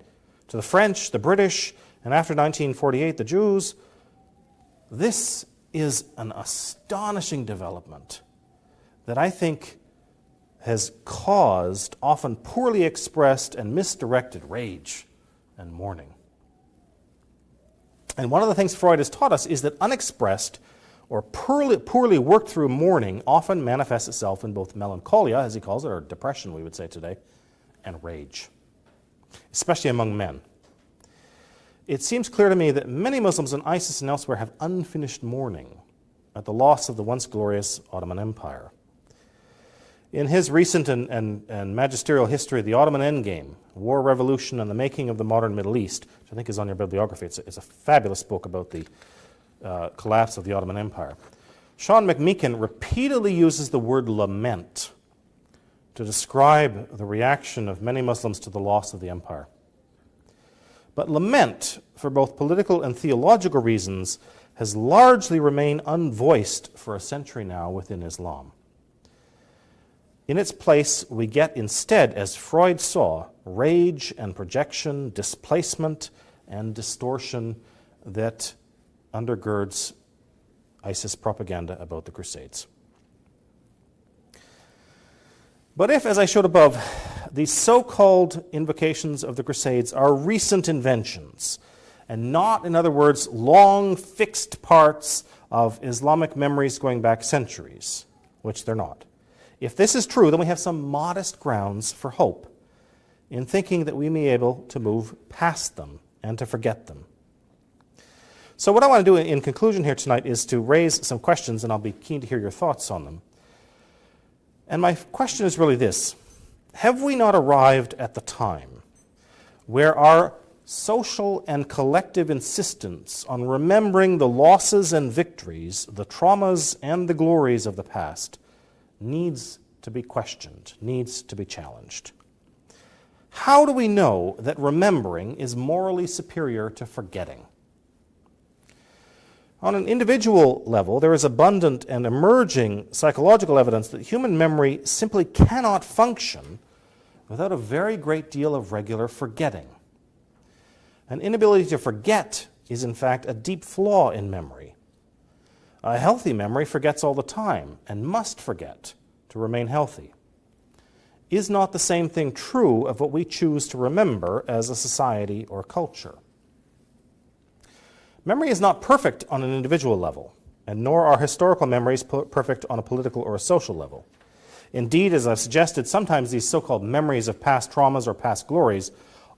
To the French, the British, and after 1948, the Jews. This is an astonishing development that I think has caused often poorly expressed and misdirected rage and mourning. And one of the things Freud has taught us is that unexpressed or poorly worked through mourning often manifests itself in both melancholia, as he calls it, or depression, we would say today, and rage, especially among men. It seems clear to me that many Muslims in ISIS and elsewhere have unfinished mourning at the loss of the once glorious Ottoman Empire. In his recent and magisterial history, The Ottoman Endgame, War, Revolution, and the Making of the Modern Middle East, which I think is on your bibliography, it's a fabulous book about the collapse of the Ottoman Empire. Sean McMeekin repeatedly uses the word lament to describe the reaction of many Muslims to the loss of the empire. But lament, for both political and theological reasons, has largely remained unvoiced for a century now within Islam. In its place, we get instead, as Freud saw, rage and projection, displacement and distortion that undergirds ISIS propaganda about the Crusades. But if, as I showed above, these so-called invocations of the Crusades are recent inventions, and not, in other words, long fixed parts of Islamic memories going back centuries, which they're not. If this is true, then we have some modest grounds for hope in thinking that we may be able to move past them and to forget them. So what I want to do in conclusion here tonight is to raise some questions, and I'll be keen to hear your thoughts on them. And my question is really this: have we not arrived at the time where our social and collective insistence on remembering the losses and victories, the traumas and the glories of the past needs to be questioned, needs to be challenged. How do we know that remembering is morally superior to forgetting? On an individual level, there is abundant and emerging psychological evidence that human memory simply cannot function without a very great deal of regular forgetting. An inability to forget is, in fact, a deep flaw in memory. A healthy memory forgets all the time and must forget to remain healthy. Is not the same thing true of what we choose to remember as a society or culture? Memory is not perfect on an individual level, and nor are historical memories perfect on a political or a social level. Indeed, as I've suggested, sometimes these so-called memories of past traumas or past glories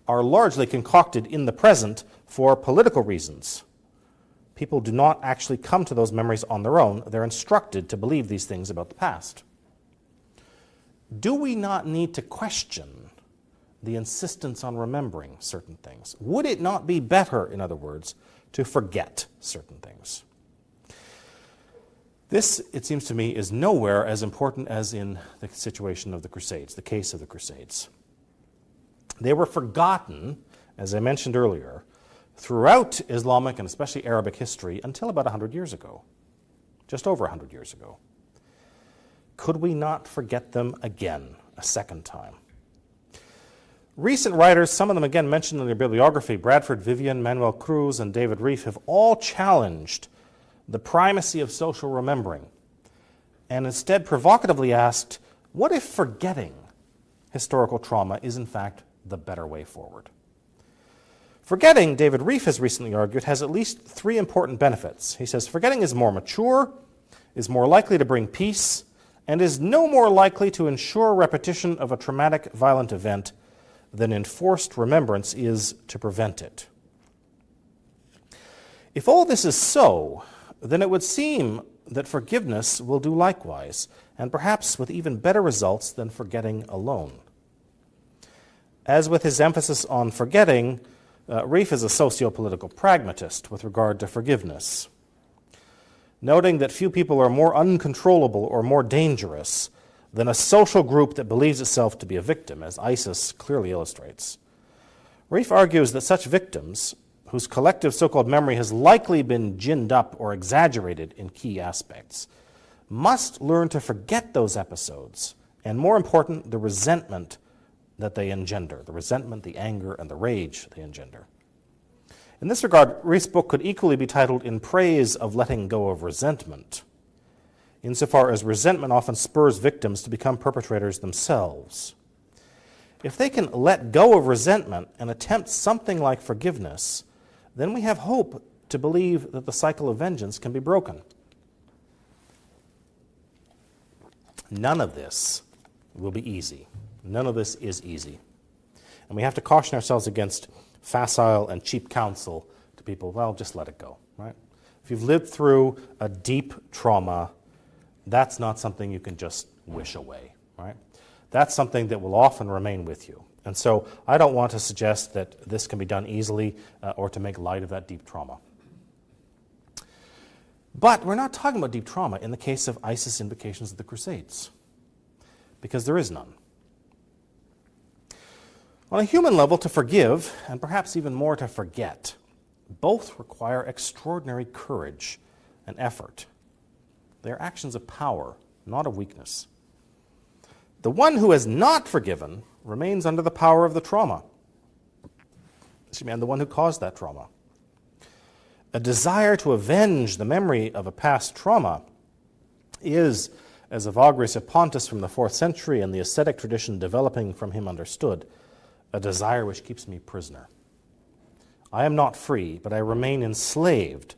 are largely concocted in the present for political reasons. People do not actually come to those memories on their own. They're instructed to believe these things about the past. Do we not need to question the insistence on remembering certain things? Would it not be better, in other words, to forget certain things? This, it seems to me, is nowhere as important as in the situation of the Crusades, the case of the Crusades. They were forgotten, as I mentioned earlier, throughout Islamic and especially Arabic history until about 100 years ago, just over 100 years ago. Could we not forget them again, a second time? Recent writers, some of them again mentioned in their bibliography, Bradford Vivian, Manuel Cruz, and David Reef, have all challenged the primacy of social remembering and instead provocatively asked, what if forgetting historical trauma is in fact the better way forward? Forgetting, David Reef has recently argued, has at least three important benefits. He says forgetting is more mature, is more likely to bring peace, and is no more likely to ensure repetition of a traumatic, violent event than enforced remembrance is to prevent it. If all this is so, then it would seem that forgiveness will do likewise, and perhaps with even better results than forgetting alone. As with his emphasis on forgetting, Reef is a socio-political pragmatist with regard to forgiveness, noting that few people are more uncontrollable or more dangerous than a social group that believes itself to be a victim, as ISIS clearly illustrates. Reef argues that such victims, whose collective so-called memory has likely been ginned up or exaggerated in key aspects, must learn to forget those episodes, and more important, the resentment that they engender, the resentment, the anger, and the rage they engender. In this regard, Reef's book could equally be titled In Praise of Letting Go of Resentment, insofar as resentment often spurs victims to become perpetrators themselves. If they can let go of resentment and attempt something like forgiveness, then we have hope to believe that the cycle of vengeance can be broken. None of this will be easy. None of this is easy. And we have to caution ourselves against facile and cheap counsel to people, well, just let it go, right? If you've lived through a deep trauma, that's not something you can just wish away, right? That's something that will often remain with you. And so I don't want to suggest that this can be done easily or to make light of that deep trauma. But we're not talking about deep trauma in the case of ISIS invocations of the Crusades, because there is none. On a human level, to forgive, and perhaps even more to forget, both require extraordinary courage and effort. They are actions of power, not of weakness. The one who has not forgiven remains under the power of the trauma, and the one who caused that trauma. A desire to avenge the memory of a past trauma is, as Evagrius of Pontus from the 4th century and the ascetic tradition developing from him understood, a desire which keeps me prisoner. I am not free, but I remain enslaved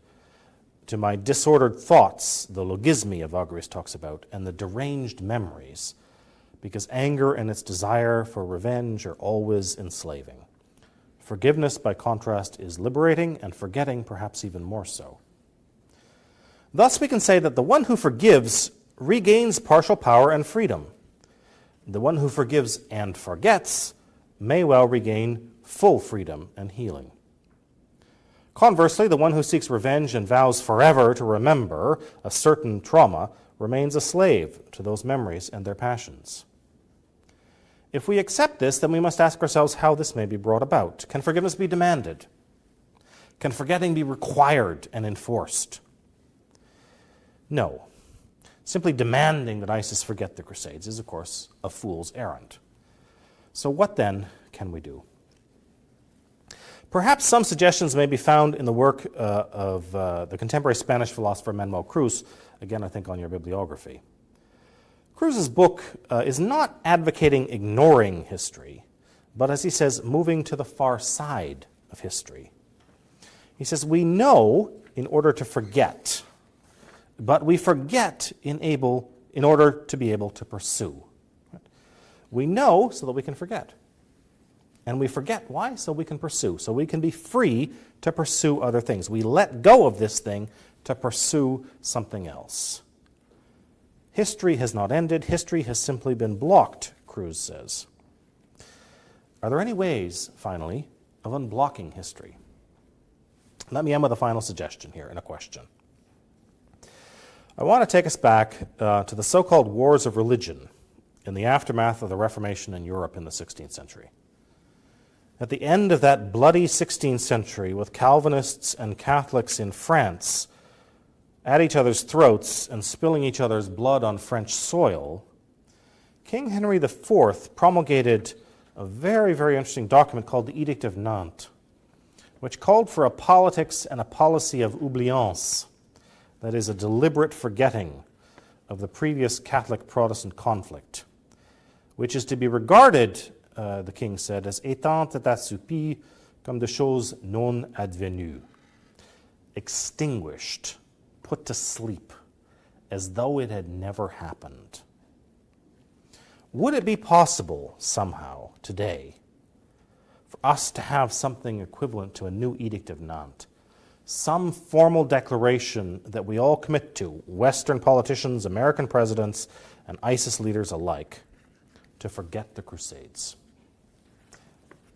to my disordered thoughts, the logismi Evagrius talks about, and the deranged memories, because anger and its desire for revenge are always enslaving. Forgiveness, by contrast, is liberating, and forgetting perhaps even more so. Thus we can say that the one who forgives regains partial power and freedom. The one who forgives and forgets may well regain full freedom and healing. Conversely, the one who seeks revenge and vows forever to remember a certain trauma remains a slave to those memories and their passions. If we accept this, then we must ask ourselves how this may be brought about. Can forgiveness be demanded? Can forgetting be required and enforced? No. Simply demanding that ISIS forget the Crusades is, of course, a fool's errand. So what then can we do? Perhaps some suggestions may be found in the work of the contemporary Spanish philosopher Manuel Cruz, again, I think on your bibliography. Cruz's book is not advocating ignoring history, but as he says, moving to the far side of history. He says, we know in order to forget, but we forget in order to be able to pursue. We know so that we can forget. And we forget. Why? So we can pursue. So we can be free to pursue other things. We let go of this thing to pursue something else. History has not ended. History has simply been blocked, Cruz says. Are there any ways, finally, of unblocking history? Let me end with a final suggestion here and a question. I want to take us back to the so-called wars of religion in the aftermath of the Reformation in Europe in the 16th century. At the end of that bloody 16th century, with Calvinists and Catholics in France at each other's throats and spilling each other's blood on French soil, King Henry IV promulgated a very, very interesting document called the Edict of Nantes, which called for a politics and a policy of oubliance, that is, a deliberate forgetting of the previous Catholic-Protestant conflict, which is to be regarded, the king said, as étant et assoupi comme des choses non advenues, extinguished, put to sleep, as though it had never happened. Would it be possible somehow today for us to have something equivalent to a new Edict of Nantes, some formal declaration that we all commit to, Western politicians, American presidents, and ISIS leaders alike, to forget the Crusades?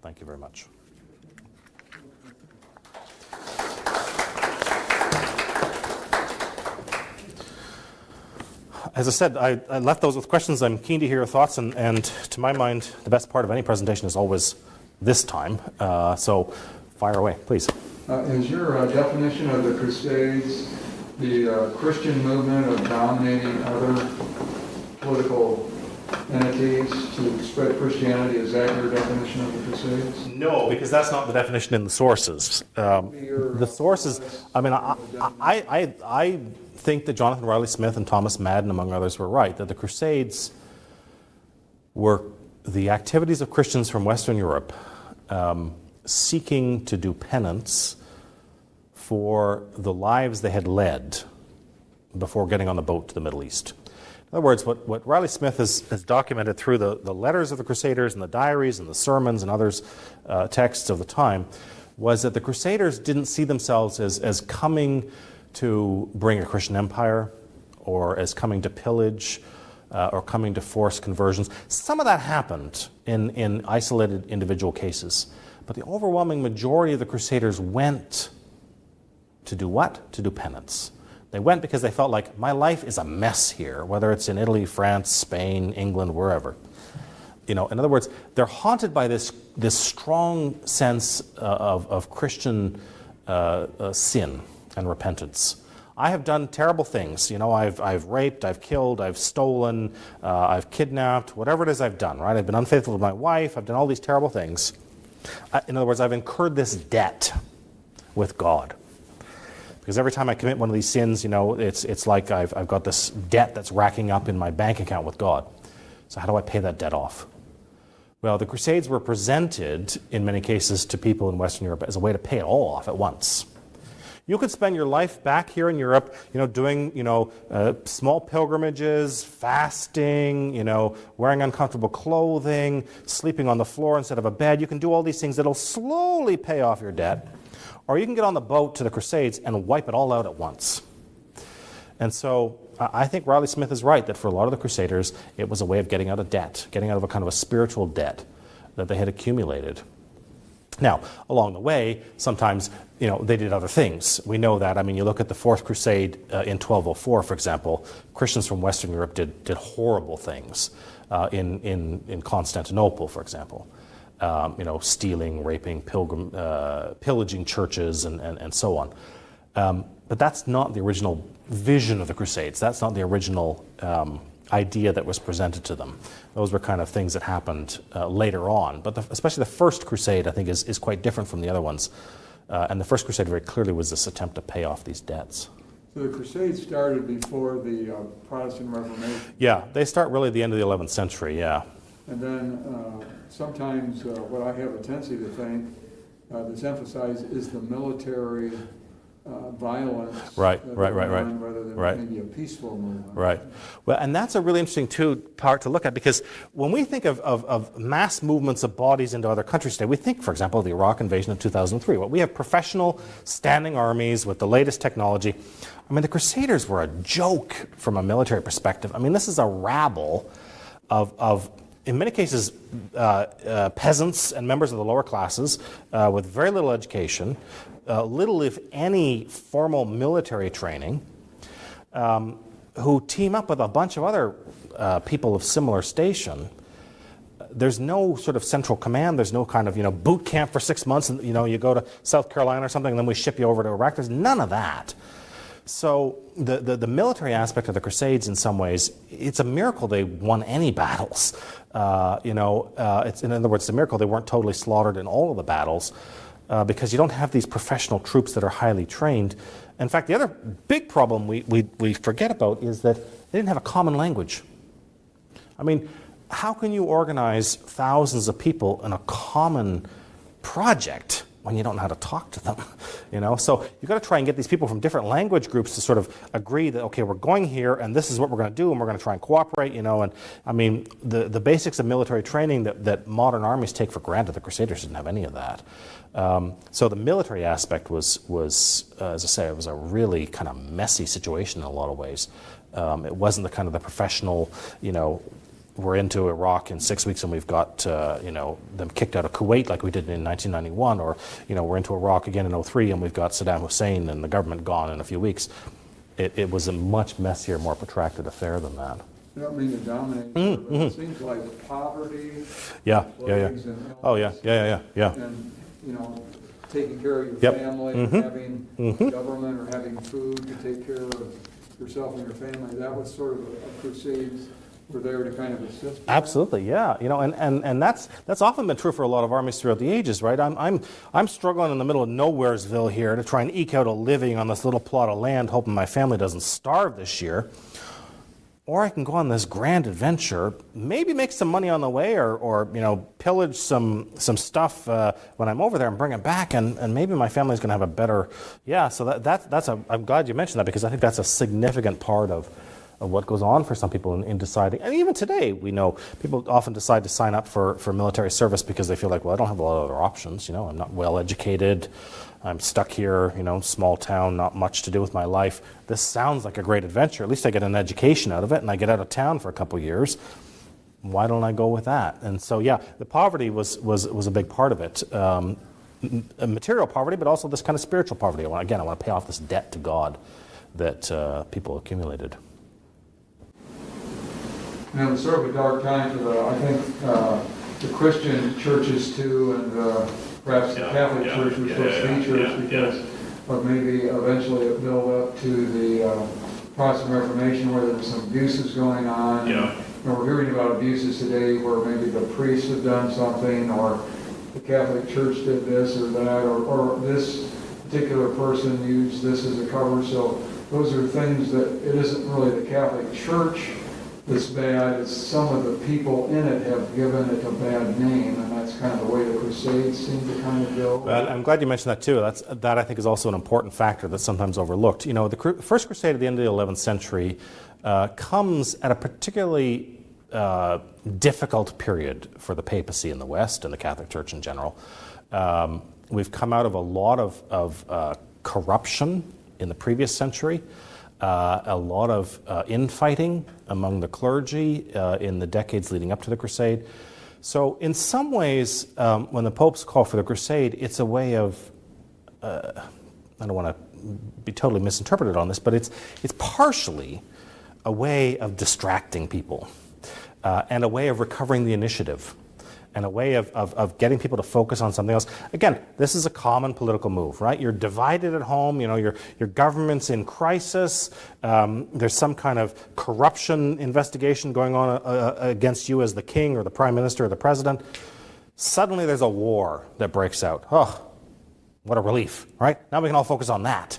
Thank you very much. As I said, I left those with questions. I'm keen to hear your thoughts, and to my mind, the best part of any presentation is always this time. So fire away, please. Is your definition of the Crusades the Christian movement of dominating other political entities to spread Christianity? Is that your definition of the Crusades? No, because that's not the definition in the sources. The sources, I mean, I think that Jonathan Riley Smith and Thomas Madden, among others, were right, that the Crusades were the activities of Christians from Western Europe seeking to do penance for the lives they had led before getting on the boat to the Middle East. In other words, what Riley Smith has documented through the letters of the Crusaders and the diaries and the sermons and others texts of the time was that the Crusaders didn't see themselves as coming to bring a Christian empire or as coming to pillage or coming to force conversions. Some of that happened in isolated individual cases. But the overwhelming majority of the Crusaders went to do what? To do penance. They went because they felt like, my life is a mess here, whether it's in Italy, France, Spain, England, wherever. You know, in other words, they're haunted by this strong sense of Christian sin and repentance. I have done terrible things. You know, I've raped, I've killed, I've stolen, I've kidnapped, whatever it is I've done, right? I've been unfaithful to my wife, I've done all these terrible things. In other words, I've incurred this debt with God. Because every time I commit one of these sins, you know, it's like I've got this debt that's racking up in my bank account with God. So how do I pay that debt off? Well, the Crusades were presented, in many cases, to people in Western Europe as a way to pay it all off at once. You could spend your life back here in Europe, you know, doing, you know, small pilgrimages, fasting, you know, wearing uncomfortable clothing, sleeping on the floor instead of a bed. You can do all these things that'll slowly pay off your debt. Or you can get on the boat to the Crusades and wipe it all out at once. And so I think Riley Smith is right that for a lot of the Crusaders, it was a way of getting out of debt, getting out of a kind of a spiritual debt that they had accumulated. Now, along the way, sometimes they did other things. We know that. I mean, you look at the Fourth Crusade in 1204, for example. Christians from Western Europe did horrible things in Constantinople, for example. Stealing, raping, pillaging churches, and so on. But that's not the original vision of the Crusades. That's not the original idea that was presented to them. Those were kind of things that happened later on. But especially the First Crusade, I think, is quite different from the other ones. And the First Crusade very clearly was this attempt to pay off these debts. So the Crusades started before the Protestant Reformation? Yeah, they start really at the end of the 11th century, yeah. And then sometimes what I have a tendency to think that's emphasized is the military violence, right, rather than right. maybe a peaceful movement. Right. Well, and that's a really interesting part to look at, because when we think of mass movements of bodies into other countries today, we think, for example, of the Iraq invasion of 2003. Well, we have professional standing armies with the latest technology. I mean, the Crusaders were a joke from a military perspective. I mean, this is a rabble of in many cases, peasants and members of the lower classes with very little education, little, if any, formal military training, who team up with a bunch of other people of similar station. There's no sort of central command. There's no kind of boot camp for 6 months, and you go to South Carolina or something, and then we ship you over to Iraq. There's none of that. So the military aspect of the Crusades, in some ways, it's a miracle they won any battles. It's, in other words, it's a miracle they weren't totally slaughtered in all of the battles, because you don't have these professional troops that are highly trained. In fact, the other big problem we forget about is that they didn't have a common language. I mean, how can you organize thousands of people in a common project when you don't know how to talk to them? So you've got to try and get these people from different language groups to sort of agree that, okay, we're going here and this is what we're going to do, and we're going to try and cooperate, and I mean, the basics of military training that modern armies take for granted, the Crusaders didn't have any of that. So the military aspect was, as I say, it was a really kind of messy situation in a lot of ways. It wasn't the kind of the professional, we're into Iraq in 6 weeks and we've got, them kicked out of Kuwait like we did in 1991, or, we're into Iraq again in 2003 and we've got Saddam Hussein and the government gone in a few weeks. It was a much messier, more protracted affair than that. I don't mean to dominate, but it seems like poverty, yeah. And oh, yeah. And, taking care of your family, having government or having food to take care of yourself and your family, that was sort of a Crusades were there to kind of assist. Absolutely, yeah. And that's often been true for a lot of armies throughout the ages, right? I'm struggling in the middle of Nowheresville here to try and eke out a living on this little plot of land, hoping my family doesn't starve this year. Or I can go on this grand adventure, maybe make some money on the way, or pillage some stuff when I'm over there and bring it back, and maybe my family's going to have a better. Yeah, so I'm glad you mentioned that, because I think that's a significant part of what goes on for some people in deciding. And even today, we know people often decide to sign up for military service because they feel like, well, I don't have a lot of other options. I'm not well educated. I'm stuck here, small town, not much to do with my life. This sounds like a great adventure. At least I get an education out of it, and I get out of town for a couple of years. Why don't I go with that? And so, yeah, the poverty was a big part of it. Material poverty, but also this kind of spiritual poverty. I want to pay off this debt to God that people accumulated. And it was sort of a dark time for I think the Christian churches too, and perhaps the Catholic Church was supposed to be church because of maybe eventually it built up to the Protestant Reformation where there was some abuses going on. Yeah. And we're hearing about abuses today where maybe the priests have done something, or the Catholic Church did this or that, or this particular person used this as a cover. So those are things that it isn't really the Catholic Church that's bad, it's some of the people in it have given it a bad name, and that's kind of the way the Crusades seem to kind of go. Well, I'm glad you mentioned that too. That I think is also an important factor that's sometimes overlooked. The First Crusade at the end of the 11th century comes at a particularly difficult period for the papacy in the West and the Catholic Church in general. We've come out of a lot of corruption in the previous century. A lot of infighting among the clergy in the decades leading up to the Crusade. So in some ways, when the popes call for the crusade, it's a way of, I don't want to be totally misinterpreted on this, but it's partially a way of distracting people and a way of recovering the initiative and a way of getting people to focus on something else. Again, this is a common political move, right? You're divided at home, your government's in crisis, there's some kind of corruption investigation going on against you as the king or the prime minister or the president. Suddenly there's a war that breaks out. Oh, what a relief, right? Now we can all focus on that.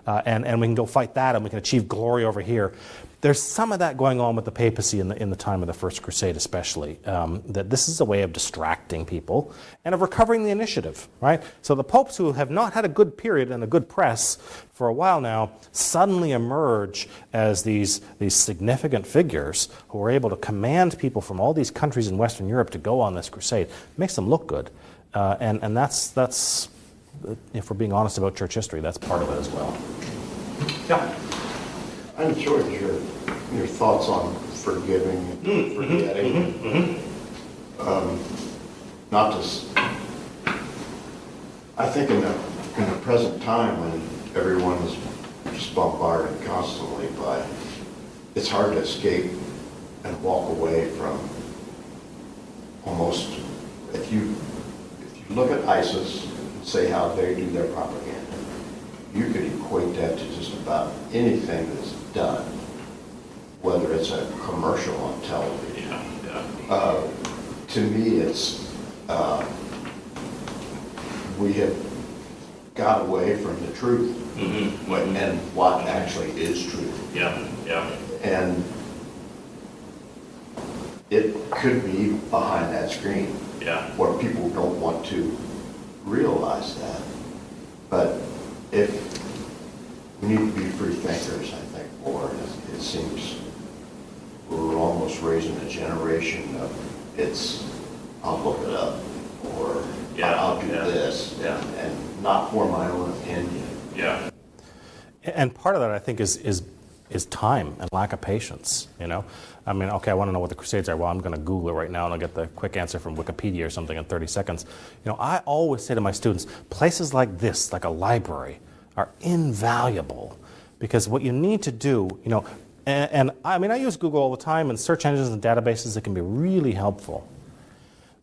And we can go fight that and we can achieve glory over here. There's some of that going on with the papacy in the time of the First Crusade especially, that this is a way of distracting people and of recovering the initiative, right? So the popes who have not had a good period and a good press for a while now suddenly emerge as these significant figures who are able to command people from all these countries in Western Europe to go on this crusade. It makes them look good. And that's, if we're being honest about church history, that's part of it as well. Yeah. I enjoyed your thoughts on forgiving and forgetting. I think in the present time when everyone is just bombarded constantly by, it's hard to escape and walk away from almost, if you look at ISIS and say how they do their propaganda, you could equate that to just about anything that's done, whether it's a commercial on television. To me, it's we have got away from the truth and what actually is truth. And it could be behind that screen where people don't want to realize that. But if we need to be free thinkers, I think, more. It seems we're almost raising a generation of I'll look it up, or I'll do this, and not for my own opinion. And part of that, I think, is time and lack of patience, I mean, okay, I want to know what the Crusades are. Well, I'm going to Google it right now and I'll get the quick answer from Wikipedia or something in 30 seconds. I always say to my students, places like this, like a library, are invaluable, because what you need to do, and I mean, I use Google all the time, and search engines and databases that can be really helpful.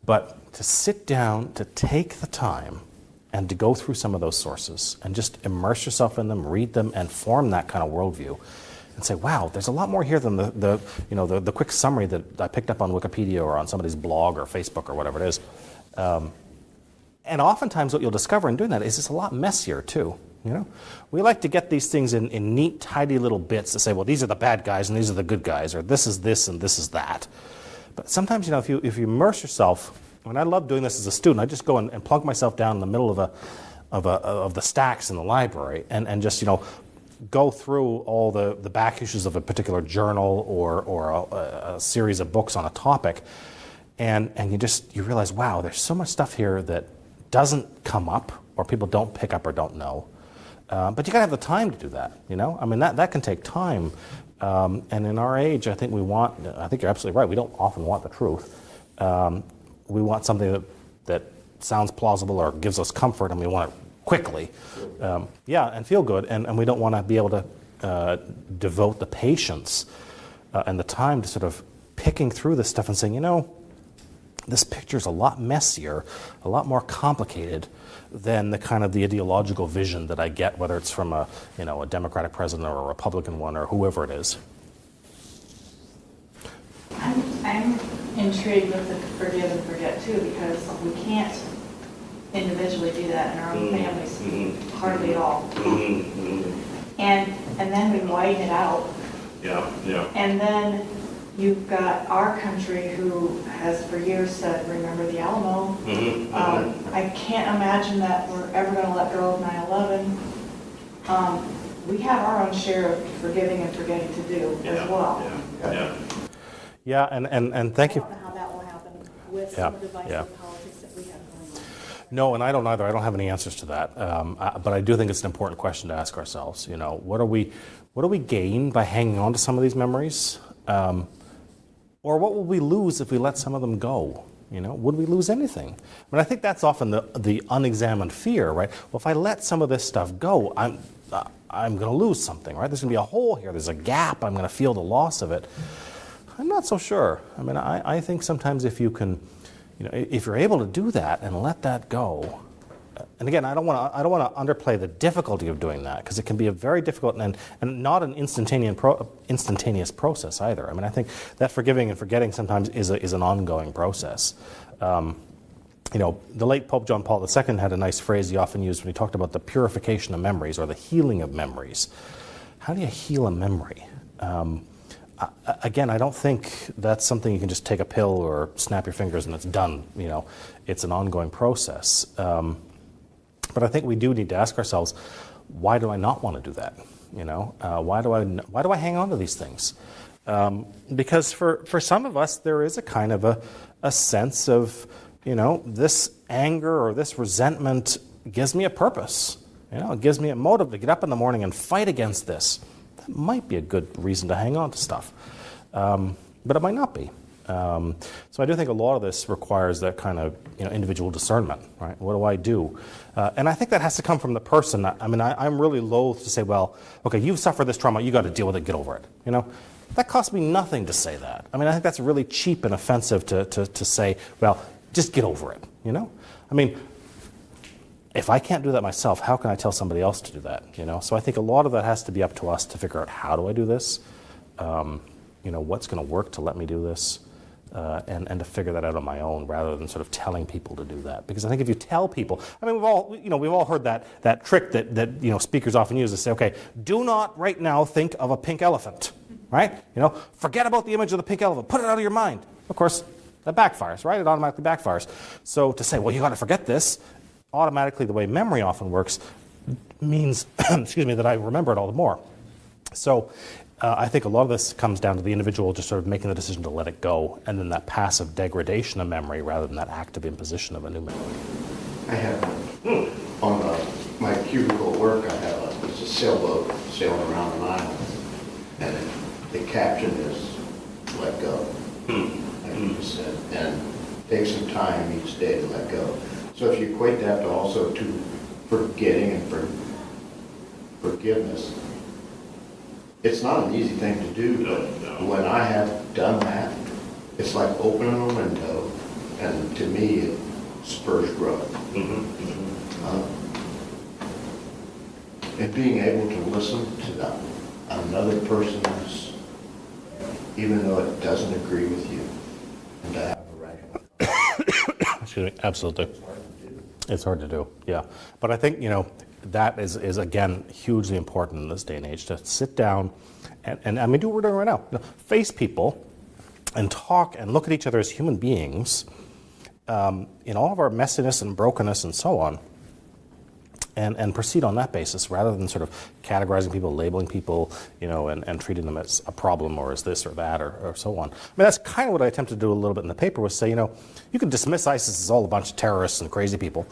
But to sit down, to take the time, and to go through some of those sources, and just immerse yourself in them, read them, and form that kind of worldview, and say, wow, there's a lot more here than the quick summary that I picked up on Wikipedia or on somebody's blog or Facebook or whatever it is. And oftentimes what you'll discover in doing that is it's a lot messier too. We like to get these things in neat, tidy little bits to say, well, these are the bad guys and these are the good guys, or this is this and this is that. But sometimes, if you immerse yourself, and I love doing this as a student, I just go and plunk myself down in the middle of the stacks in the library and just go through all the back issues of a particular journal or a series of books on a topic, and you realize, wow, there's so much stuff here that doesn't come up or people don't pick up or don't know. But you got to have the time to do that, I mean, that can take time. And in our age, I think I think you're absolutely right, we don't often want the truth. We want something that sounds plausible or gives us comfort, and we want it quickly. And feel good, and we don't want to be able to devote the patience and the time to sort of picking through this stuff and saying, this picture's a lot messier, a lot more complicated than the ideological vision that I get, whether it's from a Democratic president or a Republican one or whoever it is. I'm intrigued with the forgive and forget too, because we can't individually do that in our own families, hardly at all. And then we widen it out. And then you've got our country who has for years said, remember the Alamo. I can't imagine that we're ever going to let go of 9/11. We have our own share of forgiving and forgetting to do as well. Yeah, and thank you. I don't know how that will happen with some of the divisive politics that we have going on. No, and I don't either. I don't have any answers to that. But I do think it's an important question to ask ourselves. What do we gain by hanging on to some of these memories? Or what will we lose if we let some of them go? Would we lose anything? I think that's often the unexamined fear, right? Well, if I let some of this stuff go, I'm going to lose something, right? There's going to be a hole here. There's a gap. I'm going to feel the loss of it. I'm not so sure. I think sometimes if you can, if you're able to do that and let that go, and again, I don't want to underplay the difficulty of doing that, because it can be a very difficult and not an instantaneous process either. I think that forgiving and forgetting sometimes is an ongoing process. The late Pope John Paul II had a nice phrase he often used when he talked about the purification of memories or the healing of memories. How do you heal a memory? Again, I don't think that's something you can just take a pill or snap your fingers and it's done. It's an ongoing process. But I think we do need to ask ourselves, why do I not want to do that? Why do I hang on to these things? Because for some of us, there is a kind of a sense of, this anger or this resentment gives me a purpose. It gives me a motive to get up in the morning and fight against this. That might be a good reason to hang on to stuff. But it might not be. So I do think a lot of this requires that kind of individual discernment, right? What do I do? And I think that has to come from the person. I'm really loath to say, well, okay, you've suffered this trauma, you got to deal with it, get over it. That costs me nothing to say that. I think that's really cheap and offensive to say, well, just get over it. If I can't do that myself, how can I tell somebody else to do that? So I think a lot of that has to be up to us to figure out, how do I do this? What's going to work to let me do this? And to figure that out on my own, rather than sort of telling people to do that. Because I think if you tell people, we've all heard that trick that speakers often use to say, okay, do not right now think of a pink elephant, right? Forget about the image of the pink elephant, put it out of your mind. Of course, that backfires, right? It automatically backfires. So to say, well, you got to forget this, automatically, the way memory often works means, that I remember it all the more. So I think a lot of this comes down to the individual just sort of making the decision to let it go, and then that passive degradation of memory rather than that active imposition of a new memory. I have, on my cubicle at work, I have it's a sailboat sailing around an island, and the caption is, let go, like you just said, and take some time each day to let go. So if you equate that to also to forgetting and forgiveness, it's not an easy thing to do, but when I have done that, it's like opening a window, and to me, it spurs growth. And being able to listen to another person's, even though it doesn't agree with you, and to have a rational. Excuse me, absolutely. It's hard to do, yeah. But I think, that is again hugely important in this day and age, to sit down and do what we're doing right now. Face people and talk and look at each other as human beings in all of our messiness and brokenness and so on, and proceed on that basis rather than sort of categorizing people, labeling people, and treating them as a problem or as this or that or so on. That's kind of what I attempted to do a little bit in the paper, was say, you can dismiss ISIS as all a bunch of terrorists and crazy people.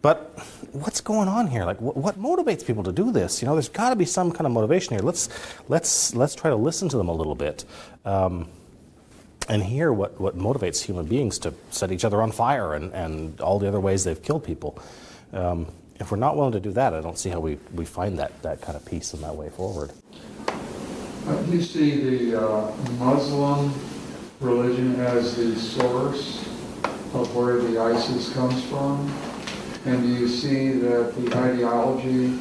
But what's going on here? Like, what motivates people to do this? There's got to be some kind of motivation here. Let's try to listen to them a little bit, and hear what motivates human beings to set each other on fire and all the other ways they've killed people. If we're not willing to do that, I don't see how we find that kind of peace and that way forward. Do you see the Muslim religion as the source of where the ISIS comes from? And do you see that the ideology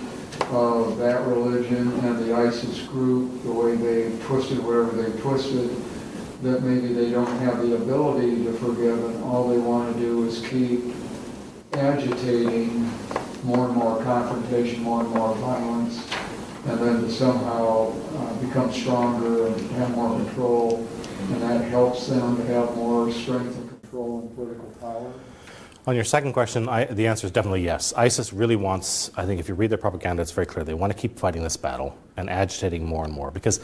of that religion and the ISIS group, the way they twisted whatever they twisted, that maybe they don't have the ability to forgive, and all they want to do is keep agitating more and more confrontation, more and more violence, and then to somehow become stronger and have more control, and that helps them to have more strength and control and political power? On your second question, the answer is definitely yes. ISIS really wants, I think if you read their propaganda, it's very clear, they want to keep fighting this battle and agitating more and more. Because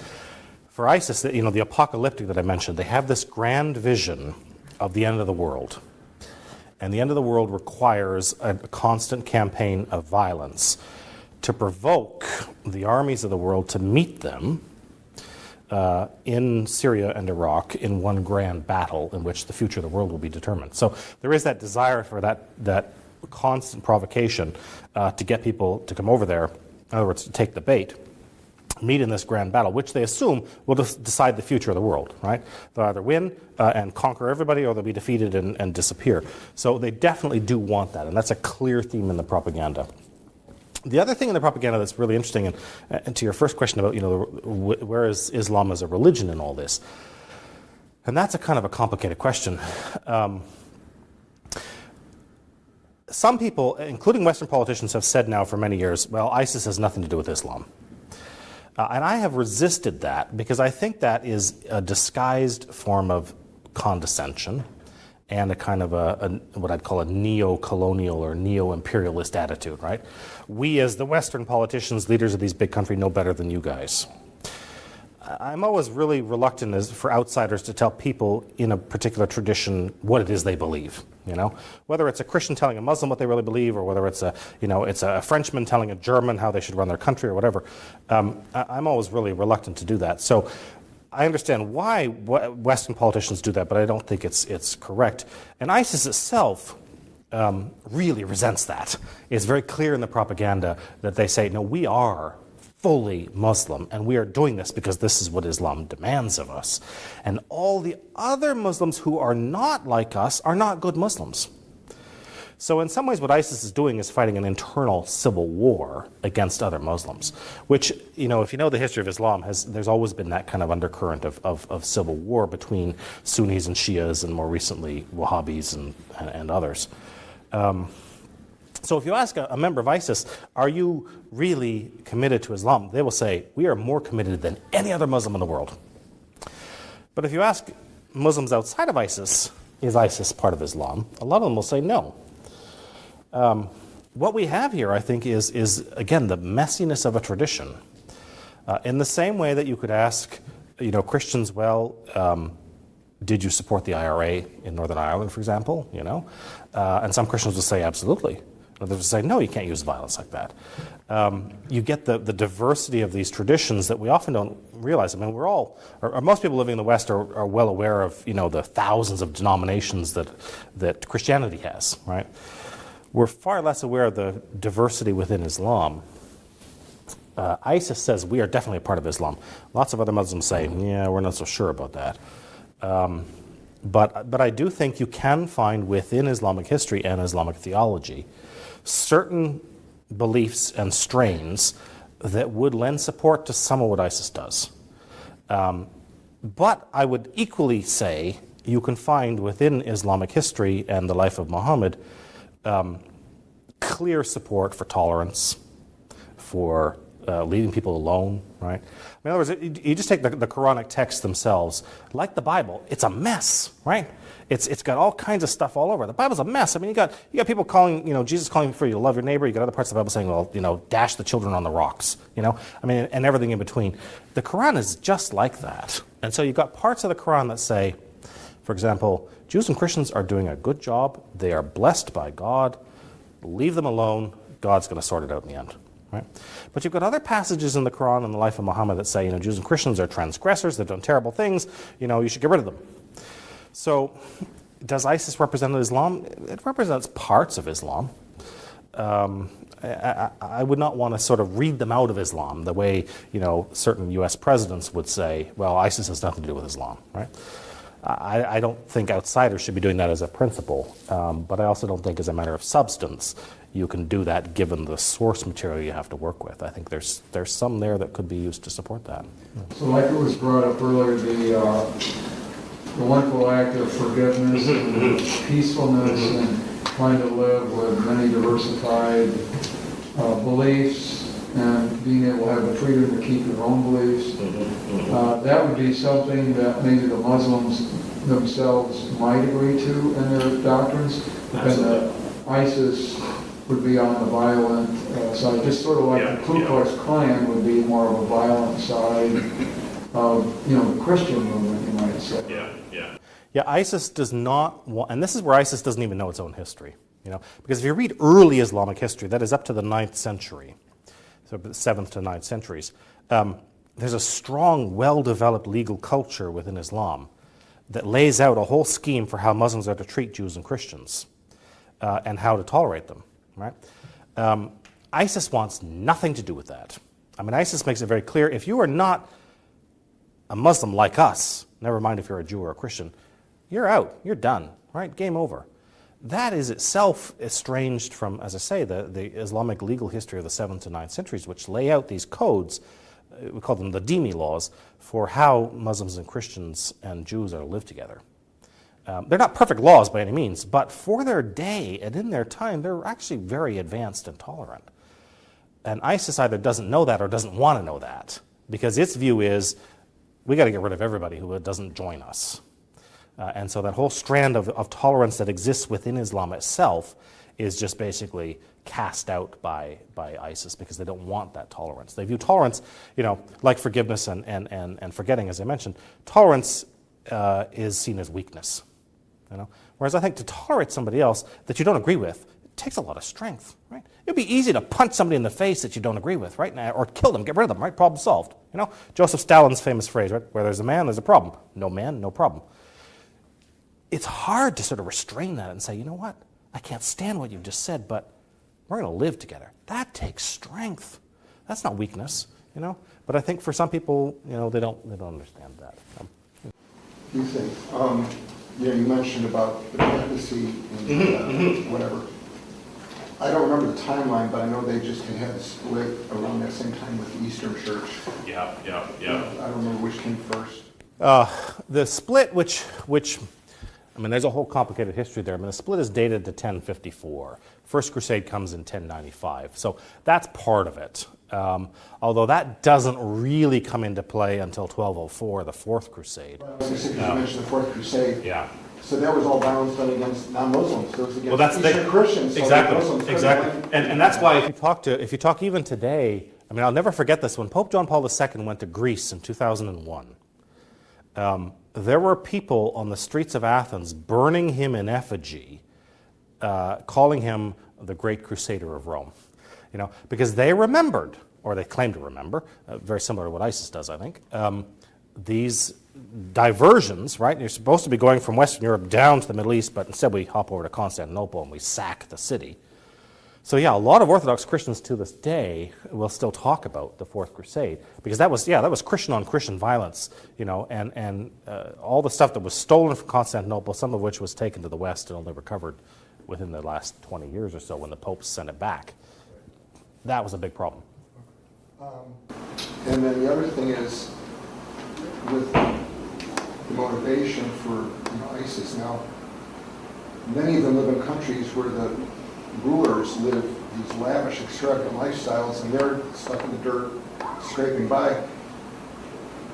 for ISIS, the apocalyptic that I mentioned, they have this grand vision of the end of the world. And the end of the world requires a constant campaign of violence to provoke the armies of the world to meet them, in Syria and Iraq in one grand battle in which the future of the world will be determined. So there is that desire for that constant provocation to get people to come over there, in other words, to take the bait, meet in this grand battle, which they assume will decide the future of the world, right? They'll either win and conquer everybody, or they'll be defeated and disappear. So they definitely do want that, and that's a clear theme in the propaganda. The other thing in the propaganda that's really interesting, and to your first question about, where is Islam as a religion in all this, and that's a kind of a complicated question. Some people, including Western politicians, have said now for many years, well, ISIS has nothing to do with Islam. And I have resisted that because I think that is a disguised form of condescension and a kind of what I'd call a neo-colonial or neo-imperialist attitude, right? We as the Western politicians, leaders of these big countries, know better than you guys. I'm always really reluctant for outsiders to tell people in a particular tradition what it is they believe, Whether it's a Christian telling a Muslim what they really believe, or whether it's a Frenchman telling a German how they should run their country or whatever. I'm always really reluctant to do that. So I understand why Western politicians do that, but I don't think it's correct. And ISIS itself really resents that. It's very clear in the propaganda that they say, no, we are fully Muslim, and we are doing this because this is what Islam demands of us. And all the other Muslims who are not like us are not good Muslims. So in some ways what ISIS is doing is fighting an internal civil war against other Muslims, which, if you know the history of Islam, there's always been that kind of undercurrent of civil war between Sunnis and Shias, and more recently Wahhabis and others. So if you ask a member of ISIS, are you really committed to Islam? They will say, we are more committed than any other Muslim in the world. But if you ask Muslims outside of ISIS, is ISIS part of Islam? A lot of them will say no. What we have here, I think, is again, the messiness of a tradition. In the same way that you could ask, Christians, well, did you support the IRA in Northern Ireland, for example? And some Christians will say absolutely. Others will say, no, you can't use violence like that. You get the diversity of these traditions that we often don't realize. I mean, most people living in the West are well aware of, the thousands of denominations that Christianity has, right? We're far less aware of the diversity within Islam. ISIS says we are definitely a part of Islam. Lots of other Muslims say, yeah, we're not so sure about that. But I do think you can find within Islamic history and Islamic theology certain beliefs and strains that would lend support to some of what ISIS does. But I would equally say you can find within Islamic history and the life of Muhammad clear support for tolerance, for leaving people alone, right? In other words, you just take the Quranic texts themselves, like the Bible, it's a mess, right? It's got all kinds of stuff all over. The Bible's a mess. I mean, you got people calling, Jesus calling for you to love your neighbor. You got other parts of the Bible saying, well, dash the children on the rocks, I mean, and everything in between. The Quran is just like that. And so you've got parts of the Quran that say, for example, Jews and Christians are doing a good job. They are blessed by God. Leave them alone. God's going to sort it out in the end. Right? But you've got other passages in the Quran and the life of Muhammad that say, Jews and Christians are transgressors, they've done terrible things, you should get rid of them. So, does ISIS represent Islam? It represents parts of Islam. I would not want to sort of read them out of Islam the way, certain U.S. presidents would say, well, ISIS has nothing to do with Islam, right? I don't think outsiders should be doing that as a principle, but I also don't think as a matter of substance you can do that given the source material you have to work with. I think there's some there that could be used to support that. So like it was brought up earlier, the wonderful act of forgiveness and peacefulness and trying to live with many diversified beliefs and being able to have the freedom to keep your own beliefs. That would be something that maybe the Muslims themselves might agree to in their doctrines, and ISIS would be on the violent side, just sort of like the Ku Klux Klan would be more of a violent side of, the Christian movement, you might say. Yeah, ISIS does not want, and this is where ISIS doesn't even know its own history, because if you read early Islamic history, that is up to the 9th century, so the 7th to 9th centuries, there's a strong, well-developed legal culture within Islam that lays out a whole scheme for how Muslims are to treat Jews and Christians and how to tolerate them, right? ISIS wants nothing to do with that. I mean, ISIS makes it very clear, if you are not a Muslim like us, never mind if you're a Jew or a Christian, you're out, you're done, right? Game over. That is itself estranged from, as I say, the Islamic legal history of the 7th to 9th centuries, which lay out these codes, we call them the dhimmi laws, for how Muslims and Christians and Jews are to live together. They're not perfect laws by any means, but for their day and in their time, they're actually very advanced and tolerant. And ISIS either doesn't know that or doesn't want to know that, because its view is, we got to get rid of everybody who doesn't join us. And so that whole strand of tolerance that exists within Islam itself is just basically cast out by ISIS because they don't want that tolerance. They view tolerance, like forgiveness and forgetting, as I mentioned. Tolerance is seen as weakness. Whereas I think to tolerate somebody else that you don't agree with, it takes a lot of strength, right? It'd be easy to punch somebody in the face that you don't agree with, right? Or kill them, get rid of them, right? Problem solved. Joseph Stalin's famous phrase, right? Where there's a man, there's a problem. No man, no problem. It's hard to sort of restrain that and say, you know what? I can't stand what you've just said, but we're going to live together. That takes strength. That's not weakness, But I think for some people, they don't understand that. You think? You mentioned about the papacy and whatever. I don't remember the timeline, but I know they just had a split around that same time with the Eastern Church. Yeah. I don't remember which came first. The split, which there's a whole complicated history there. The split is dated to 1054. First Crusade comes in 1095. So that's part of it. Although that doesn't really come into play until 1204, the Fourth Crusade. Well, I was going to say, because you mentioned the Fourth Crusade. Yeah. So that was all violence done against non-Muslims. So it was against that's Eastern Christians. So Exactly. And that's why if you talk even today, I'll never forget this. When Pope John Paul II went to Greece in 2001, there were people on the streets of Athens burning him in effigy, calling him the Great Crusader of Rome. Because they remembered, or they claimed to remember, very similar to what ISIS does, I think, these diversions, right? You're supposed to be going from Western Europe down to the Middle East, but instead we hop over to Constantinople and we sack the city. So yeah, a lot of Orthodox Christians to this day will still talk about the Fourth Crusade, because that was Christian on Christian violence, and all the stuff that was stolen from Constantinople, some of which was taken to the West and only recovered within the last 20 years or so when the popes sent it back. That was a big problem. And then the other thing is, with the motivation for ISIS now, many of them live in countries where the rulers live these lavish, extravagant lifestyles, and they're stuck in the dirt, scraping by.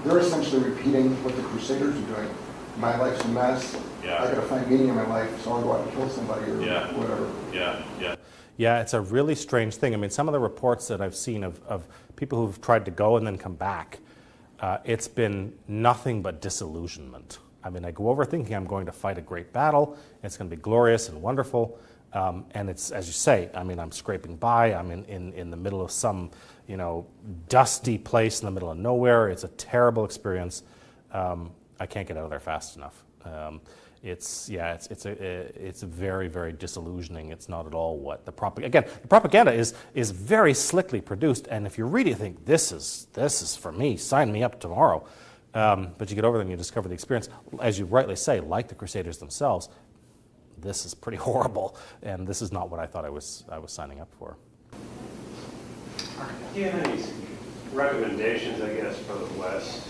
They're essentially repeating what the Crusaders are doing. My life's a mess. Yeah. I got to find meaning in my life, so I'll go out and kill somebody or whatever. Yeah, it's a really strange thing. Some of the reports that I've seen of people who've tried to go and then come back, it's been nothing but disillusionment. I go over thinking I'm going to fight a great battle, it's going to be glorious and wonderful, and it's, as you say, I'm scraping by, I'm in the middle of some, dusty place in the middle of nowhere. It's a terrible experience. I can't get out of there fast enough. It's very, very disillusioning. It's not at all what the propaganda is very slickly produced, and if you read it, you think this is for me. Sign me up tomorrow. But you get over there and you discover the experience, as you rightly say, like the Crusaders themselves. This is pretty horrible, and this is not what I thought I was signing up for. Do you have any recommendations, I guess, for the West?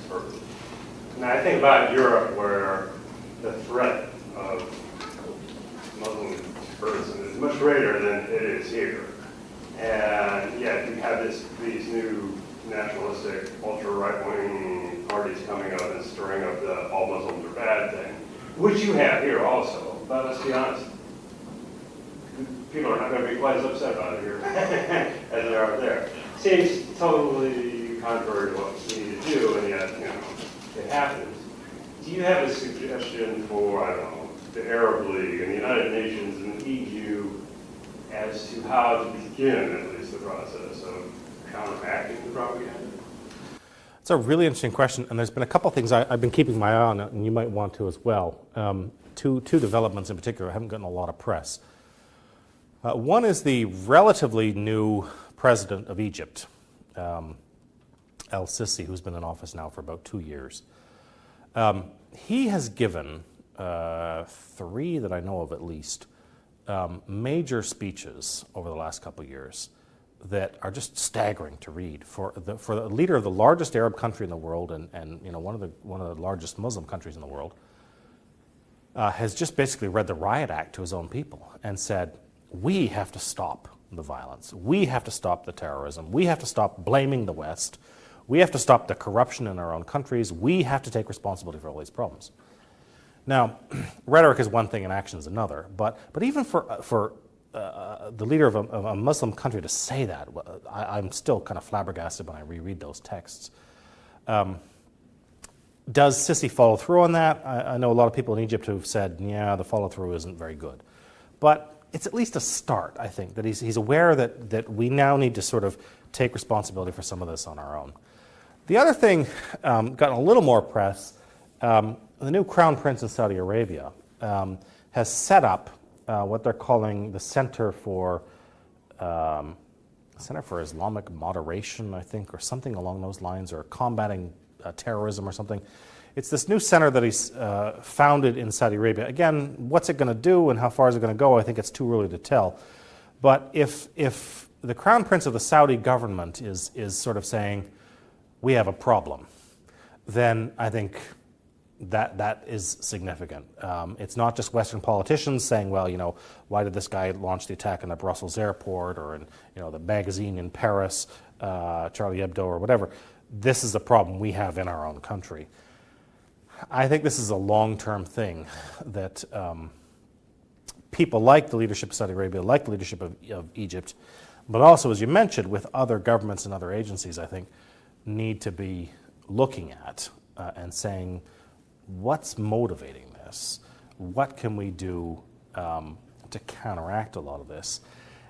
I think about Europe, where the threat of Muslim terrorism is much greater than it is here. And yet you have these new nationalistic, ultra-right-wing parties coming up and stirring up the all Muslims are bad thing, which you have here also. But let's be honest, people are not going to be quite as upset about it here as they are there. Seems totally contrary to what we need to do, and yet, it happens. Do you have a suggestion for, the Arab League and the United Nations and the EU as to how to begin, at least, the process of counteracting the propaganda? It's a really interesting question, and there's been a couple of things I've been keeping my eye on, and you might want to as well. Two developments in particular haven't gotten a lot of press. One is the relatively new president of Egypt, El-Sisi, who's been in office now for about 2 years. He has given 3 that I know of at least major speeches over the last couple of years that are just staggering to read for the leader of the largest Arab country in the world and you know one of the largest Muslim countries in the world. Has just basically read the riot act to his own people and said, we have to stop the violence. We have to stop the terrorism. We have to stop blaming the West. We have to stop the corruption in our own countries. We have to take responsibility for all these problems. Now, rhetoric is one thing and action is another, but even for the leader of a Muslim country to say that, I'm still kind of flabbergasted when I reread those texts. Does Sisi follow through on that? I know a lot of people in Egypt who've said, yeah, the follow-through isn't very good. But it's at least a start, I think, that he's aware that we now need to sort of take responsibility for some of this on our own. The other thing, gotten a little more press, the new Crown Prince in Saudi Arabia has set up what they're calling the Center for Islamic Moderation, I think, or something along those lines, or combating terrorism or something. It's this new center that he's founded in Saudi Arabia. Again, what's it going to do and how far is it going to go? I think it's too early to tell. But if the Crown Prince of the Saudi government is sort of saying, we have a problem, then I think that is significant. It's not just Western politicians saying, well, you know, why did this guy launch the attack in the Brussels airport or in, you know, the magazine in Paris, Charlie Hebdo or whatever. This is a problem we have in our own country. I think this is a long-term thing that people like the leadership of Saudi Arabia, like the leadership of Egypt, but also, as you mentioned, with other governments and other agencies, I think, need to be looking at and saying, what's motivating this? What can we do to counteract a lot of this?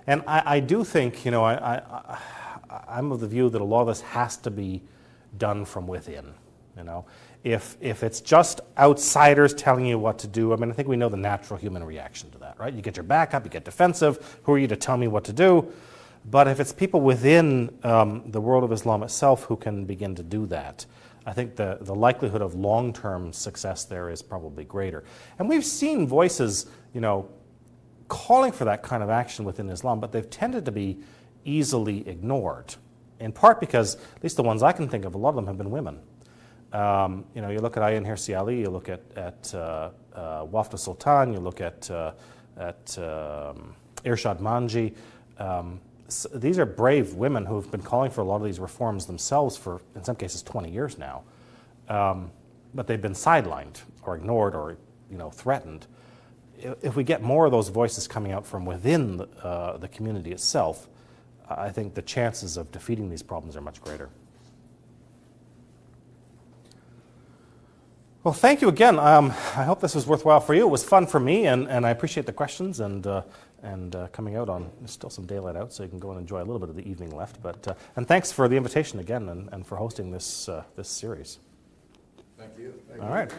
And I do think, you know, I'm of the view that a lot of this has to be done from within. You know, if it's just outsiders telling you what to do, I mean, I think we know the natural human reaction to that, right? You get your back up, you get defensive. Who are you to tell me what to do? But if it's people within the world of Islam itself who can begin to do that, I think the likelihood of long-term success there is probably greater. And we've seen voices, you know, calling for that kind of action within Islam, but they've tended to be easily ignored, in part because, at least the ones I can think of, a lot of them have been women. You know, you look at Ayan Hirsi Ali, you look at Wafda Sultan, you look at Irshad Manji. These are brave women who have been calling for a lot of these reforms themselves for, in some cases, 20 years now. But they've been sidelined or ignored or, you know, threatened. If we get more of those voices coming out from within the community itself, I think the chances of defeating these problems are much greater. Well, thank you again. I hope this was worthwhile for you. It was fun for me, and I appreciate the questions and coming out on, there's still some daylight out, so you can go and enjoy a little bit of the evening left. But and thanks for the invitation again and for hosting this series. Thank you. All right.